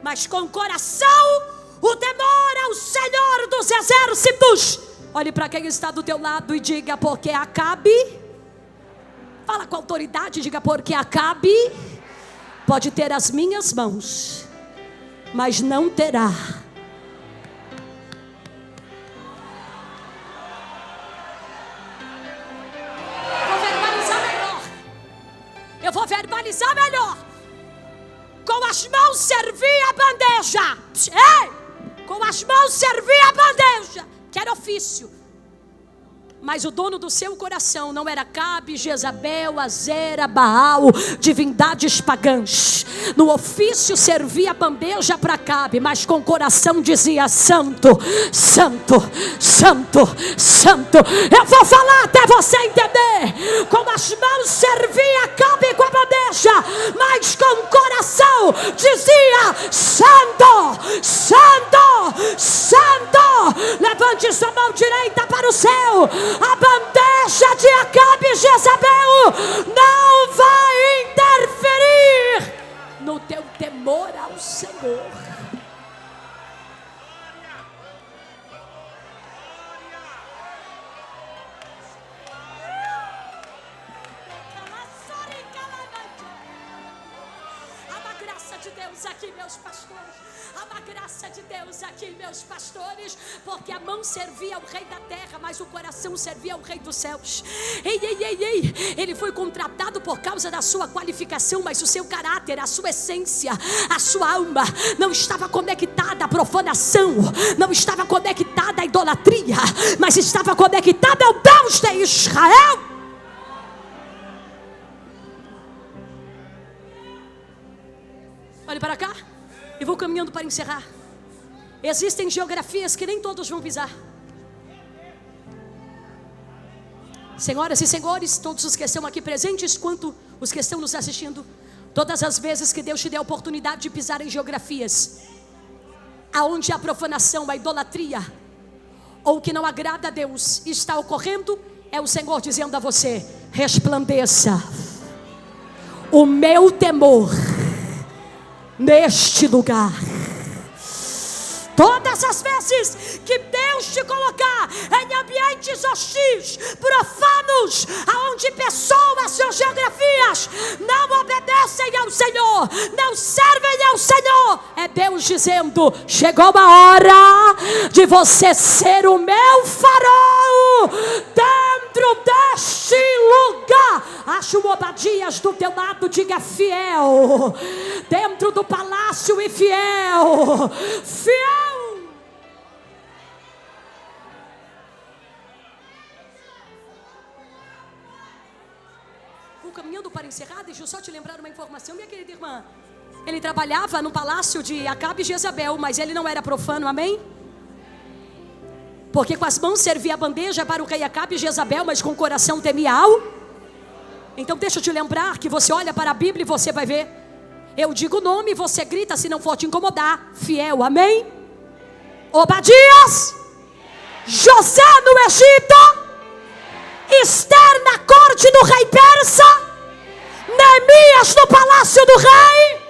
mas com o coração o temor ao Senhor dos exércitos. Olhe para quem está do teu lado e diga: porque Acabe, fala com autoridade, diga: porque Acabe pode ter as minhas mãos, mas não terá eu vou verbalizar melhor. Com as mãos servia a bandeja. Ei! Com as mãos servia a bandeja, que era ofício. Mas o dono do seu coração não era Acabe, Jezabel, Azera, Baal, divindades pagãs. No ofício servia a bandeja para Acabe, mas com o coração dizia: santo, santo, santo, santo. Eu vou falar até você entender. Com as mãos servia Acabe com a bandeja, mas com o coração dizia: santo, santo, santo. Levante sua mão direita para o céu. A bandeja de Acabe e Jezabel não vai interferir no teu temor ao Senhor. Há uma graça de Deus aqui, meus pastores. Há uma graça de Deus aqui, meus pastores, porque a mão servia ao rei da terra, mas o coração servia ao rei dos céus. Ei, ei, ei, ei. Ele foi contratado por causa da sua qualificação, mas o seu caráter, a sua essência, a sua alma não estava conectada à profanação, não estava conectada à idolatria, mas estava conectada ao Deus de Israel. Olhe para cá. E vou caminhando para encerrar. Existem geografias que nem todos vão pisar. Senhoras e senhores, todos os que estão aqui presentes, quanto os que estão nos assistindo, todas as vezes que Deus te der a oportunidade de pisar em geografias aonde a profanação, a idolatria, ou que não agrada a Deus está ocorrendo, é o Senhor dizendo a você: resplandeça o meu temor neste lugar. Todas as vezes que Deus te colocar em ambientes hostis, profanos, aonde pessoas ou geografias não obedecem ao Senhor, não servem ao Senhor, é Deus dizendo: chegou a hora de você ser o meu farol dentro deste lugar. Acho o Obadias do teu lado, diga: fiel, dentro do palácio e fiel, fiel. Caminhando para encerrar, deixa eu só te lembrar uma informação, minha querida irmã. Ele trabalhava no palácio de Acabe e Jezabel, mas ele não era profano, amém? Porque com as mãos servia a bandeja para o rei Acabe e Jezabel, mas com o coração temia ao. Então deixa eu te lembrar que você olha para a Bíblia e você vai ver. Eu digo o nome e você grita se não for te incomodar: fiel, amém? Obadias, José no Egito, Esther na corte do rei persa, Neemias no palácio do rei,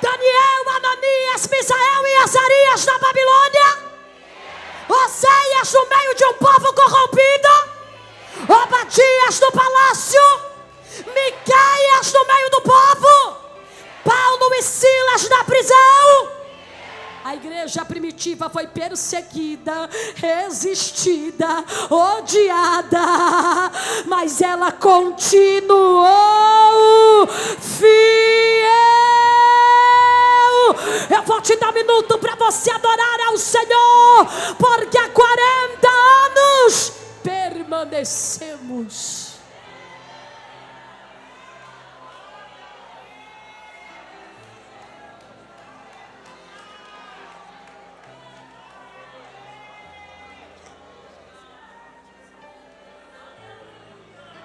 Daniel, Ananias, Misael e Azarias na Babilônia, Oséias no meio de um povo corrompido, Obadias no palácio, Miqueias no meio do povo, Paulo e Silas na prisão. A igreja primitiva foi perseguida, resistida, odiada, mas ela continuou fiel. Eu vou te dar um minuto para você adorar ao Senhor. porque há 40 anos permanecemos.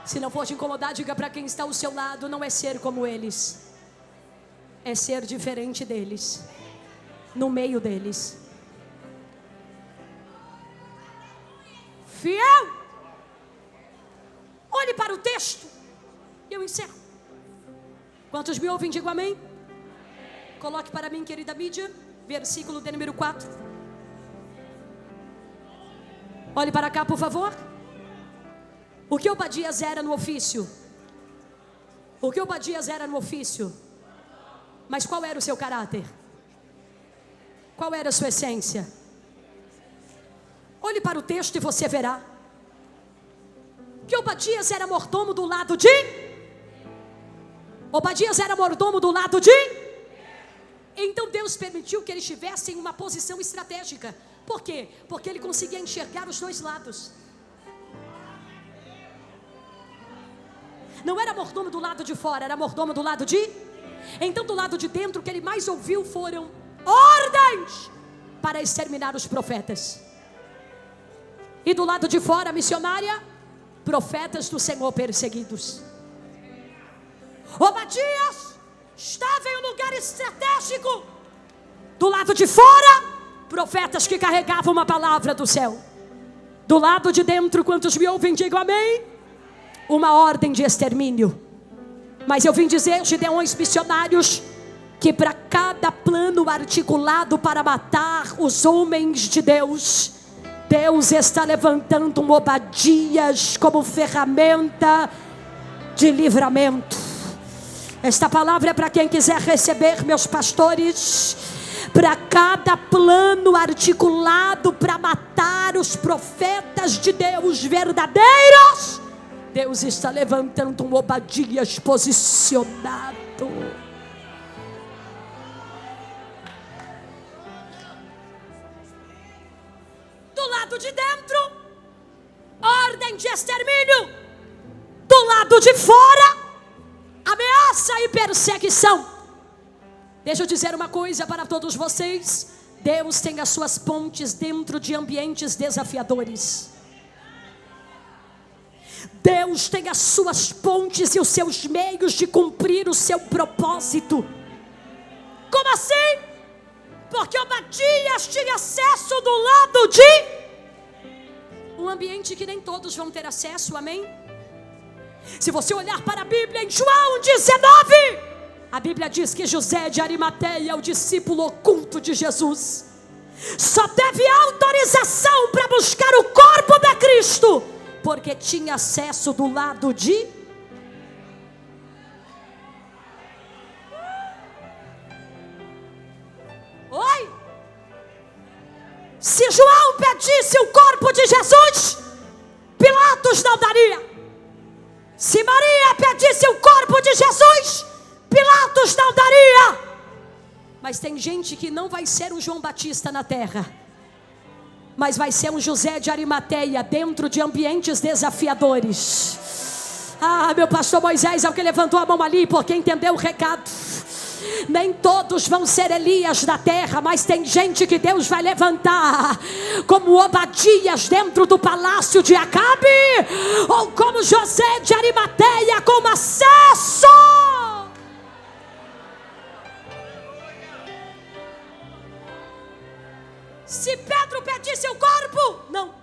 Se não for te incomodar, diga para quem está ao seu lado: não é ser como eles, é ser diferente deles, no meio deles. Fiel. Olhe para o texto e eu encerro. Quantos me ouvem, digam amém. Coloque para mim, querida mídia, versículo de número 4. Olhe para cá, por favor. O que Obadias era no ofício? O que Obadias era no ofício? Mas qual era o seu caráter? Qual era a sua essência? Olhe para o texto e você verá que Obadias era mordomo do lado de... Obadias era mordomo do lado de... Então Deus permitiu que ele estivesse em uma posição estratégica. Por quê? Porque ele conseguia enxergar os dois lados. Não era mordomo do lado de fora, era mordomo do lado de... Então do lado de dentro, o que ele mais ouviu foram ordens para exterminar os profetas. E do lado de fora, missionária, profetas do Senhor perseguidos. Obadias estava em um lugar estratégico. Do lado de fora, profetas que carregavam uma palavra do céu. Do lado de dentro, quantos me ouvem, digam amém. Uma ordem de extermínio. Mas eu vim dizer, gideões missionários, que para cada plano articulado para matar os homens de Deus, Deus está levantando um Obadias como ferramenta de livramento. Esta palavra é para quem quiser receber, meus pastores. Para cada plano articulado para matar os profetas de Deus verdadeiros, Deus está levantando um Obadias posicionado. Do lado de dentro, ordem de extermínio. Do lado de fora, ameaça e perseguição. Deixa eu dizer uma coisa para todos vocês: Deus tem as suas pontes dentro de ambientes desafiadores. Deus tem as suas pontes e os seus meios de cumprir o seu propósito. Como assim? Porque Obadias tinha acesso do lado de um ambiente que nem todos vão ter acesso, amém? Se você olhar para a Bíblia em João 19, a Bíblia diz que José de Arimateia, o discípulo oculto de Jesus, só teve autorização para buscar o corpo de Cristo porque tinha acesso do lado de... Oi? Se João pedisse o corpo de Jesus, Pilatos não daria. Se Maria pedisse o corpo de Jesus, Pilatos não daria. Mas tem gente que não vai ser um João Batista na terra, mas vai ser um José de Arimateia dentro de ambientes desafiadores. Ah, meu pastor Moisés é o que levantou a mão ali, porque entendeu o recado. Nem todos vão ser Elias da terra, mas tem gente que Deus vai levantar como Obadias dentro do palácio de Acabe, ou como José de Arimateia com acesso. Se Pedro pedisse o corpo, não.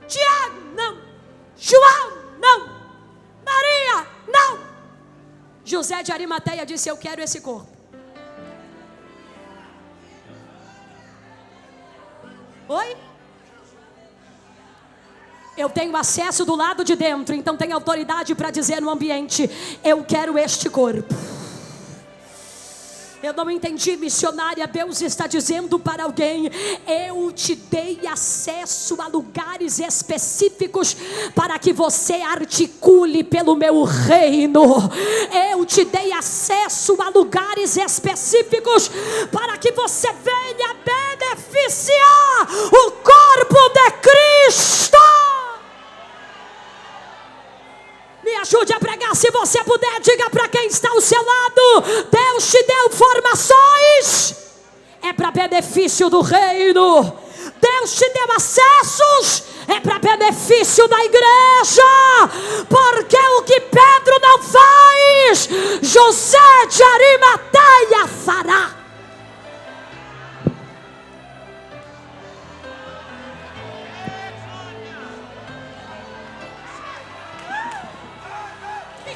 Tiago, não. João, não. Maria, não. José de Arimateia disse: eu quero esse corpo. Oi? Eu tenho acesso do lado de dentro, então tenho autoridade para dizer no ambiente: eu quero este corpo. Eu não entendi, missionária. Deus está dizendo para alguém: eu te dei acesso a lugares específicos para que você articule pelo meu reino. Eu te dei acesso a lugares específicos para que você venha beneficiar beneficiar o corpo de Cristo. Me ajude a pregar, se você puder, diga para quem está ao seu lado: Deus te deu formações, é para benefício do reino. Deus te deu acessos, é para benefício da igreja. Porque o que Pedro não faz, José de Arimateia fará.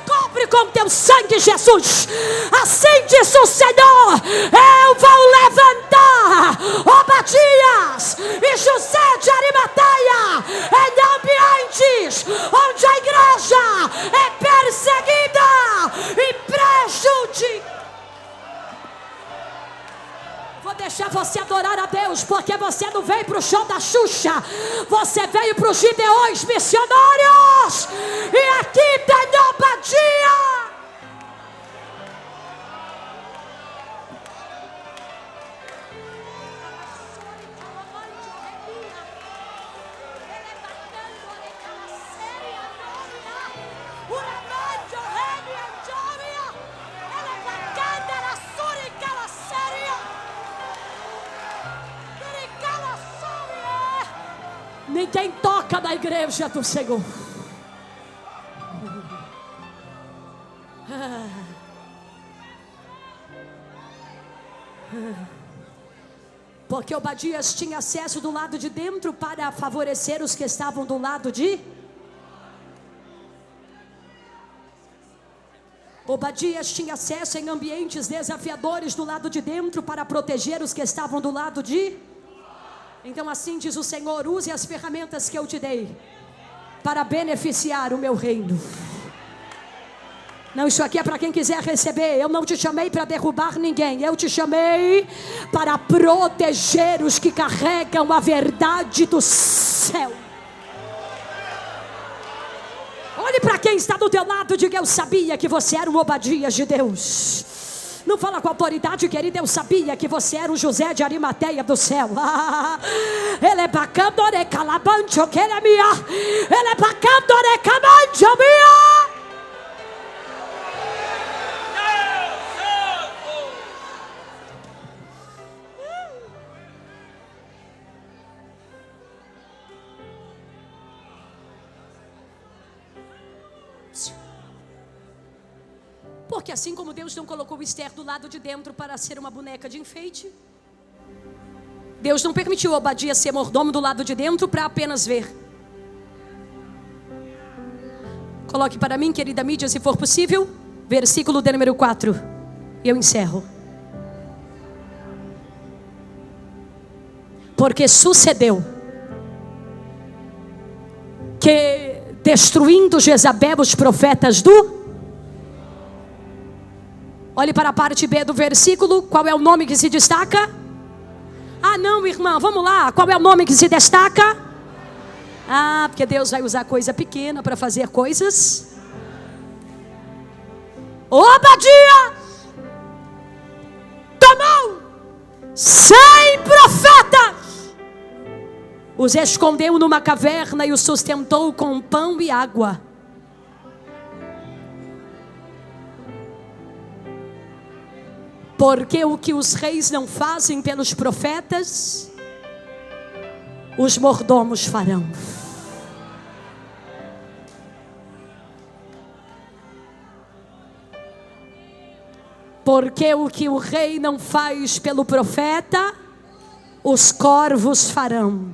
Cobre com teu sangue, Jesus. Assim diz o Senhor: eu vou levantar Obadias e José de Arimateia em ambientes onde a igreja é perseguida e prejudicada. Vou deixar você adorar a Deus, porque você não veio para o show da Xuxa, você veio para os Gideões missionários. E aqui tem Obadia. Ninguém toca na igreja do Senhor. Porque Obadias tinha acesso do lado de dentro para favorecer os que estavam do lado de... Obadias tinha acesso em ambientes desafiadores do lado de dentro para proteger os que estavam do lado de... Então assim diz o Senhor: use as ferramentas que eu te dei para beneficiar o meu reino. Não, isso aqui é para quem quiser receber. Eu não te chamei para derrubar ninguém. Eu te chamei para proteger os que carregam a verdade do céu. Olhe para quem está do teu lado e diga: eu sabia que você era um Obadias de Deus. Não fala com autoridade, querida. Eu sabia que você era o José de Arimateia do céu. Ele é bacana, ele é calabancho, que ele é minha. Ele é bacana, ele é camancho, minha. Porque assim como Deus não colocou Esther do lado de dentro para ser uma boneca de enfeite, Deus não permitiu Obadias ser mordomo do lado de dentro para apenas ver. Coloque para mim, querida mídia, se for possível, versículo de número 4. E eu encerro. Porque sucedeu que, destruindo Jezabel os profetas do... Olhe para a parte B do versículo. Qual é o nome que se destaca? Ah, não, irmã, vamos lá. Qual é o nome que se destaca? Ah, porque Deus vai usar coisa pequena para fazer coisas. Obadias tomou 100 profetas, os escondeu numa caverna e os sustentou com pão e água. Porque o que os reis não fazem pelos profetas, os mordomos farão. Porque o que o rei não faz pelo profeta, os corvos farão.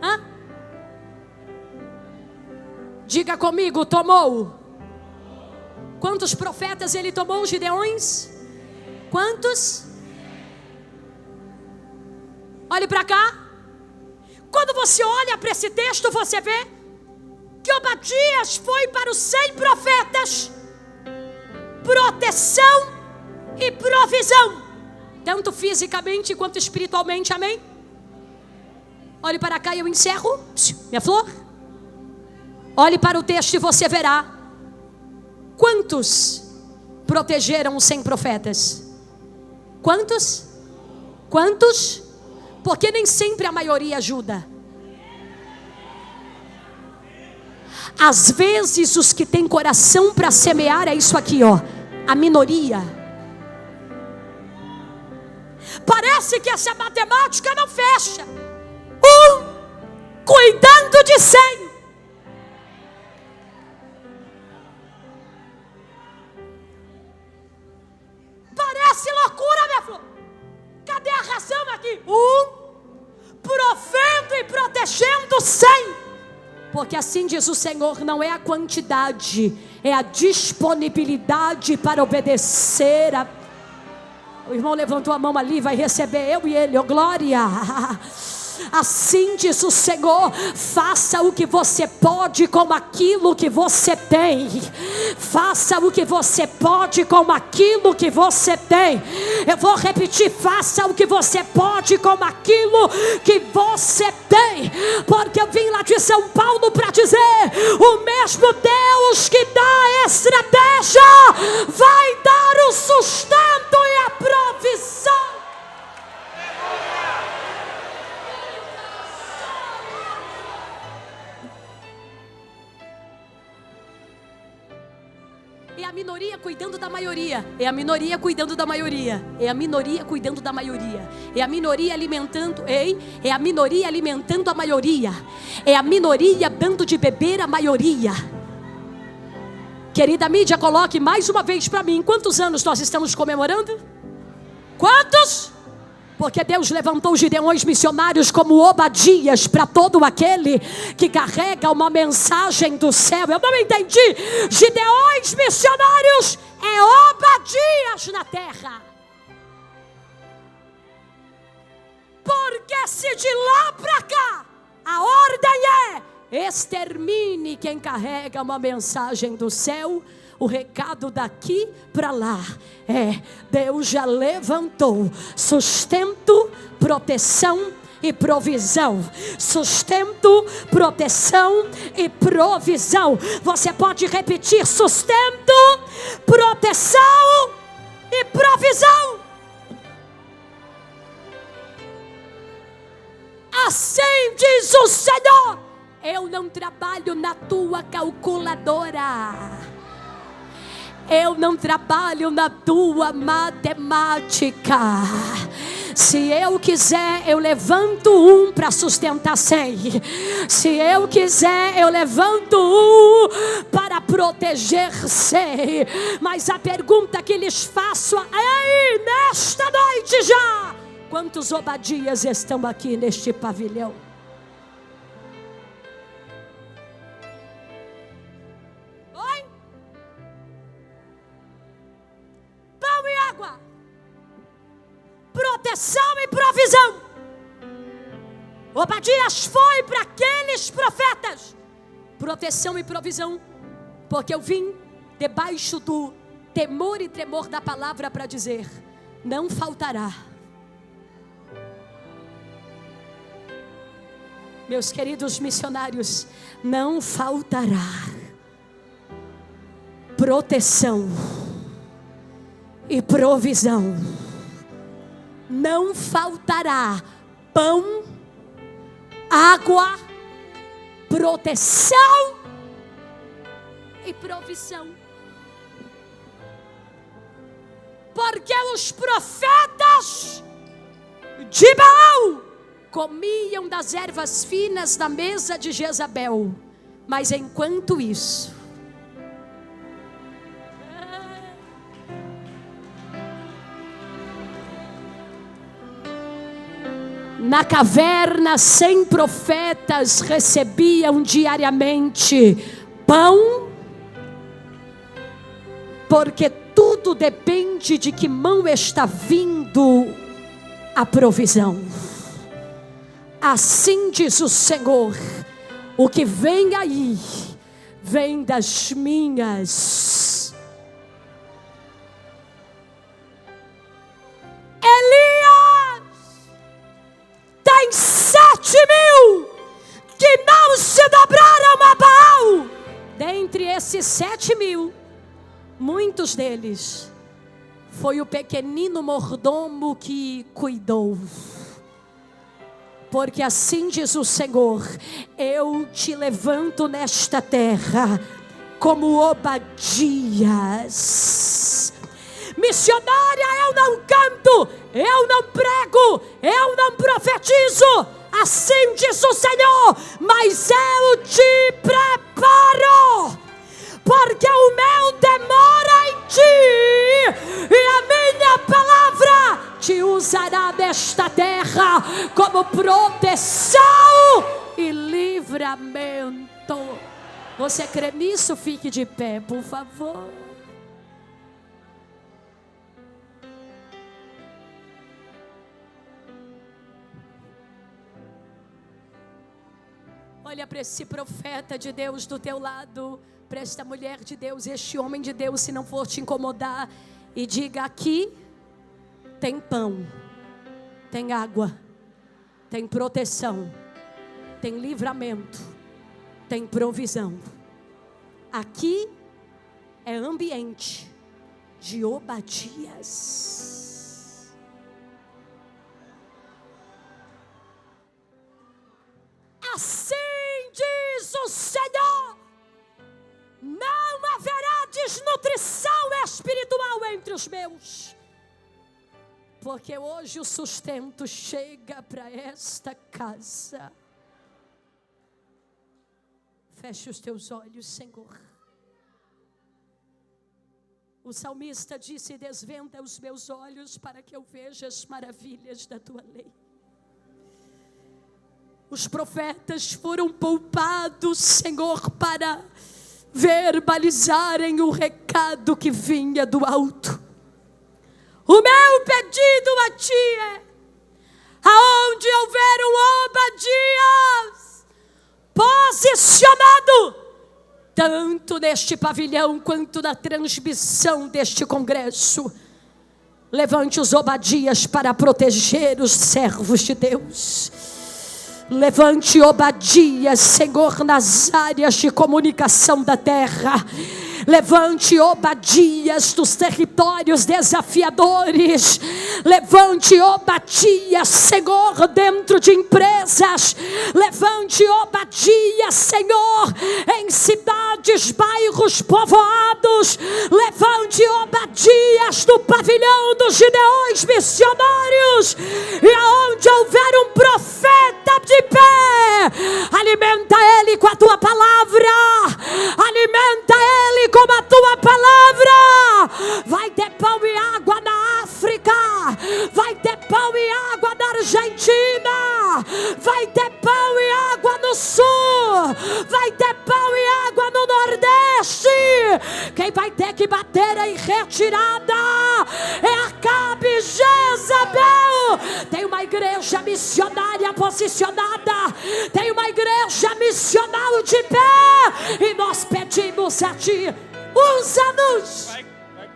Hã? Diga comigo, tomou. Quantos profetas ele tomou, Gideões? Quantos? Olhe para cá. Quando você olha para esse texto, você vê que Obadias foi para os 100 profetas proteção e provisão, tanto fisicamente quanto espiritualmente, amém? Olhe para cá e eu encerro, minha flor. Olhe para o texto e você verá quantos protegeram os 100 profetas? Quantos? Quantos? Porque nem sempre a maioria ajuda. Às vezes os que têm coração para semear é isso aqui, ó, a minoria. Parece que essa matemática não fecha. Cuidando de 100. Parece loucura, minha flor. Cadê a razão aqui? Provendo e protegendo 100. Porque assim diz o Senhor, não é a quantidade, é a disponibilidade para obedecer a... O irmão levantou a mão ali, vai receber eu e ele, oh glória. Assim diz o Senhor, faça o que você pode com aquilo que você tem. Faça o que você pode com aquilo que você tem. Eu vou repetir, faça o que você pode com aquilo que você tem. Porque eu vim lá de São Paulo para dizer, o mesmo Deus que dá a estratégia, vai dar o sustento e a provisão. É a minoria cuidando da maioria. É a minoria cuidando da maioria. É a minoria cuidando da maioria. É a minoria alimentando. É a minoria alimentando a maioria. É a minoria dando de beber a maioria. Querida mídia, coloque mais uma vez para mim. Quantos anos nós estamos comemorando? Quantos? Porque Deus levantou os gideões missionários como Obadias para todo aquele que carrega uma mensagem do céu. Eu não entendi. Gideões missionários é Obadias na terra. Porque se de lá para cá a ordem é: extermine quem carrega uma mensagem do céu, o recado daqui para lá é: Deus já levantou sustento, proteção e provisão. Sustento, proteção e provisão. Você pode repetir: sustento, proteção e provisão. Assim diz o Senhor: eu não trabalho na tua calculadora. Eu não trabalho na tua matemática. Se eu quiser, eu levanto um para sustentar 100. Se eu quiser, eu levanto um para proteger 100. Mas a pergunta que lhes faço aí nesta noite já: quantos Obadias estão aqui neste pavilhão? Proteção e provisão. Obadias foi para aqueles profetas. Proteção e provisão. Porque eu vim debaixo do temor e tremor da palavra para dizer: não faltará. Meus queridos missionários, não faltará proteção e provisão. Não faltará pão, água, proteção e provisão. Porque os profetas de Baal comiam das ervas finas da mesa de Jezabel. Mas enquanto isso, na caverna 100 profetas recebiam diariamente pão, porque tudo depende de que mão está vindo a provisão. Assim diz o Senhor: o que vem aí, vem das minhas. Elias tem 7.000 que não se dobraram a Baal. Dentre esses 7.000, muitos deles foi o pequenino mordomo que cuidou. Porque assim diz o Senhor: eu te levanto nesta terra como Obadias. Missionária, eu não canto, eu não prego, eu não profetizo, assim diz o Senhor, mas eu te preparo, porque o meu demora em ti, e a minha palavra te usará nesta terra como proteção e livramento. Você crê nisso? Fique de pé, por favor. Olha para esse profeta de Deus do teu lado, para esta mulher de Deus, este homem de Deus, se não for te incomodar, e diga: aqui tem pão, tem água, tem proteção, tem livramento, tem provisão. Aqui é ambiente de Obadias. Assim diz o Senhor: não haverá desnutrição espiritual entre os meus, porque hoje o sustento chega para esta casa. Feche os teus olhos, Senhor. O salmista disse: desvenda os meus olhos para que eu veja as maravilhas da tua lei. Os profetas foram poupados, Senhor, para verbalizarem o recado que vinha do alto. O meu pedido a ti é: aonde houver um Obadias posicionado, tanto neste pavilhão quanto na transmissão deste congresso, levante os Obadias para proteger os servos de Deus. Levante Obadias, Senhor, nas áreas de comunicação da terra. Levante Obadias dos territórios desafiadores. Levante Obadias, Senhor, dentro de empresas. Levante Obadias, Senhor, em cidades, bairros povoados. Levante Obadias do pavilhão dos Gideões missionários. E aonde houver um profeta de pé, alimenta ele com a tua palavra. Alimenta ele com a tua palavra. Vai ter pão e água na África, vai ter pão e água na Argentina, vai ter pão e água no Sul, vai ter pão e água no Nordeste. Quem vai ter que bater em retirada é Acabe e Jezabel. Tem uma igreja missionária posicionada, tem uma igreja missional de pé, e nós pedimos a ti: usa-nos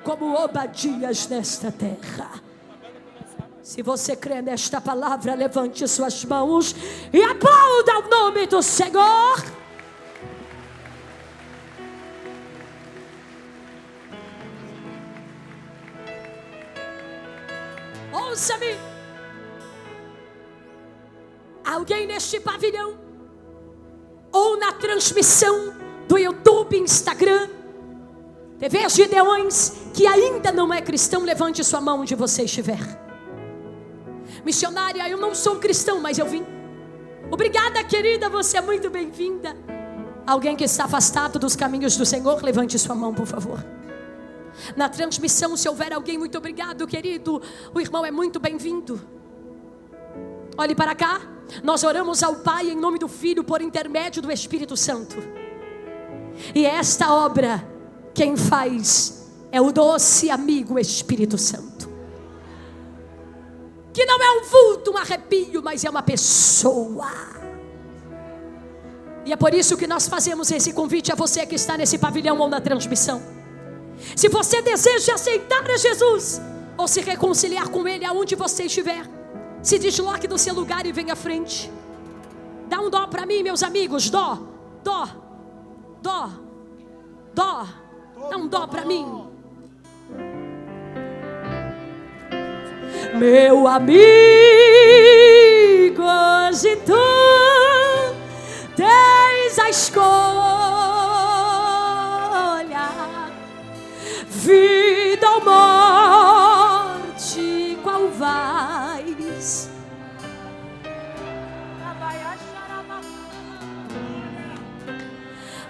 como Obadias nesta terra. Se você crê nesta palavra, levante suas mãos e aplauda o nome do Senhor. Ouça-me. Alguém neste pavilhão, ou na transmissão do YouTube, Instagram, TV Gideões, que ainda não é cristão, levante sua mão onde você estiver. Missionária, eu não sou cristão, mas eu vim. Obrigada, querida, você é muito bem-vinda. Alguém que está afastado dos caminhos do Senhor, levante sua mão, por favor. Na transmissão, se houver alguém, muito obrigado, querido, o irmão é muito bem-vindo. Olhe para cá. Nós oramos ao Pai em nome do Filho, por intermédio do Espírito Santo. E esta obra, quem faz é o doce amigo Espírito Santo, que não é um vulto, um arrepio, mas é uma pessoa. E é por isso que nós fazemos esse convite a você que está nesse pavilhão ou na transmissão. Se você deseja aceitar a Jesus, ou se reconciliar com Ele aonde você estiver, se desloque do seu lugar e venha à frente. Dá um dó para mim, meus amigos. Dó. Dá um dó para mim. Meu amigo, hoje tu tens a escolha, vida ou morte, qual vais?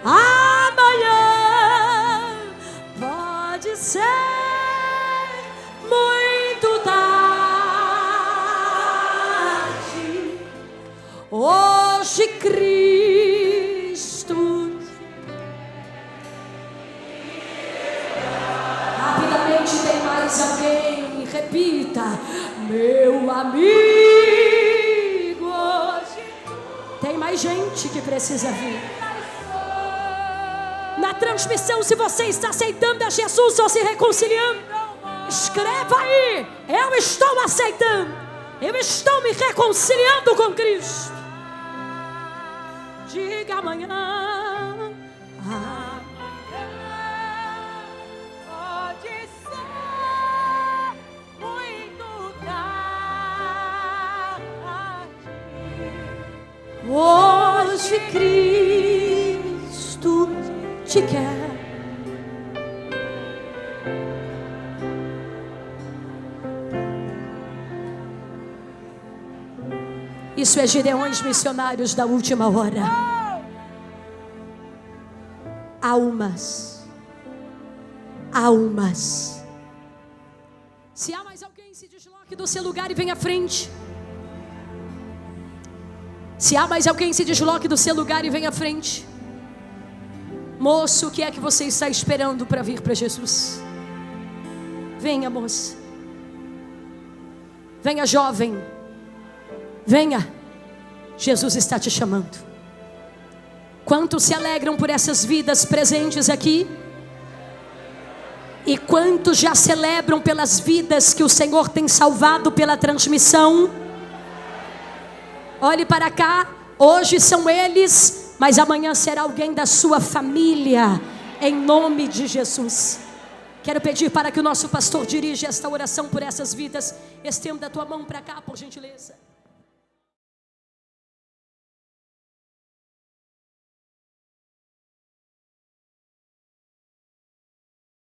Amanhã pode ser muito tarde. Hoje Cristo. Rapidamente, tem mais alguém? Repita. Meu amigo, hoje tem mais gente que precisa vir. Na transmissão, se você está aceitando a Jesus ou se reconciliando, escreva aí: eu estou aceitando, eu estou me reconciliando com Cristo. Diga amanhã. Pode ser muito tarde. Hoje Cristo te quer. Isso é Gideões missionários da última hora. Almas. Almas. Se há mais alguém, se desloque do seu lugar e venha à frente. Se há mais alguém, se desloque do seu lugar e venha à frente. Moço, o que é que você está esperando para vir para Jesus? Venha, moça. Venha, jovem. Venha. Jesus está te chamando. Quantos se alegram por essas vidas presentes aqui? E quantos já celebram pelas vidas que o Senhor tem salvado pela transmissão? Olhe para cá. Hoje são eles, mas amanhã será alguém da sua família, em nome de Jesus. Quero pedir para que o nosso pastor dirija esta oração por essas vidas. Estenda a tua mão para cá, por gentileza.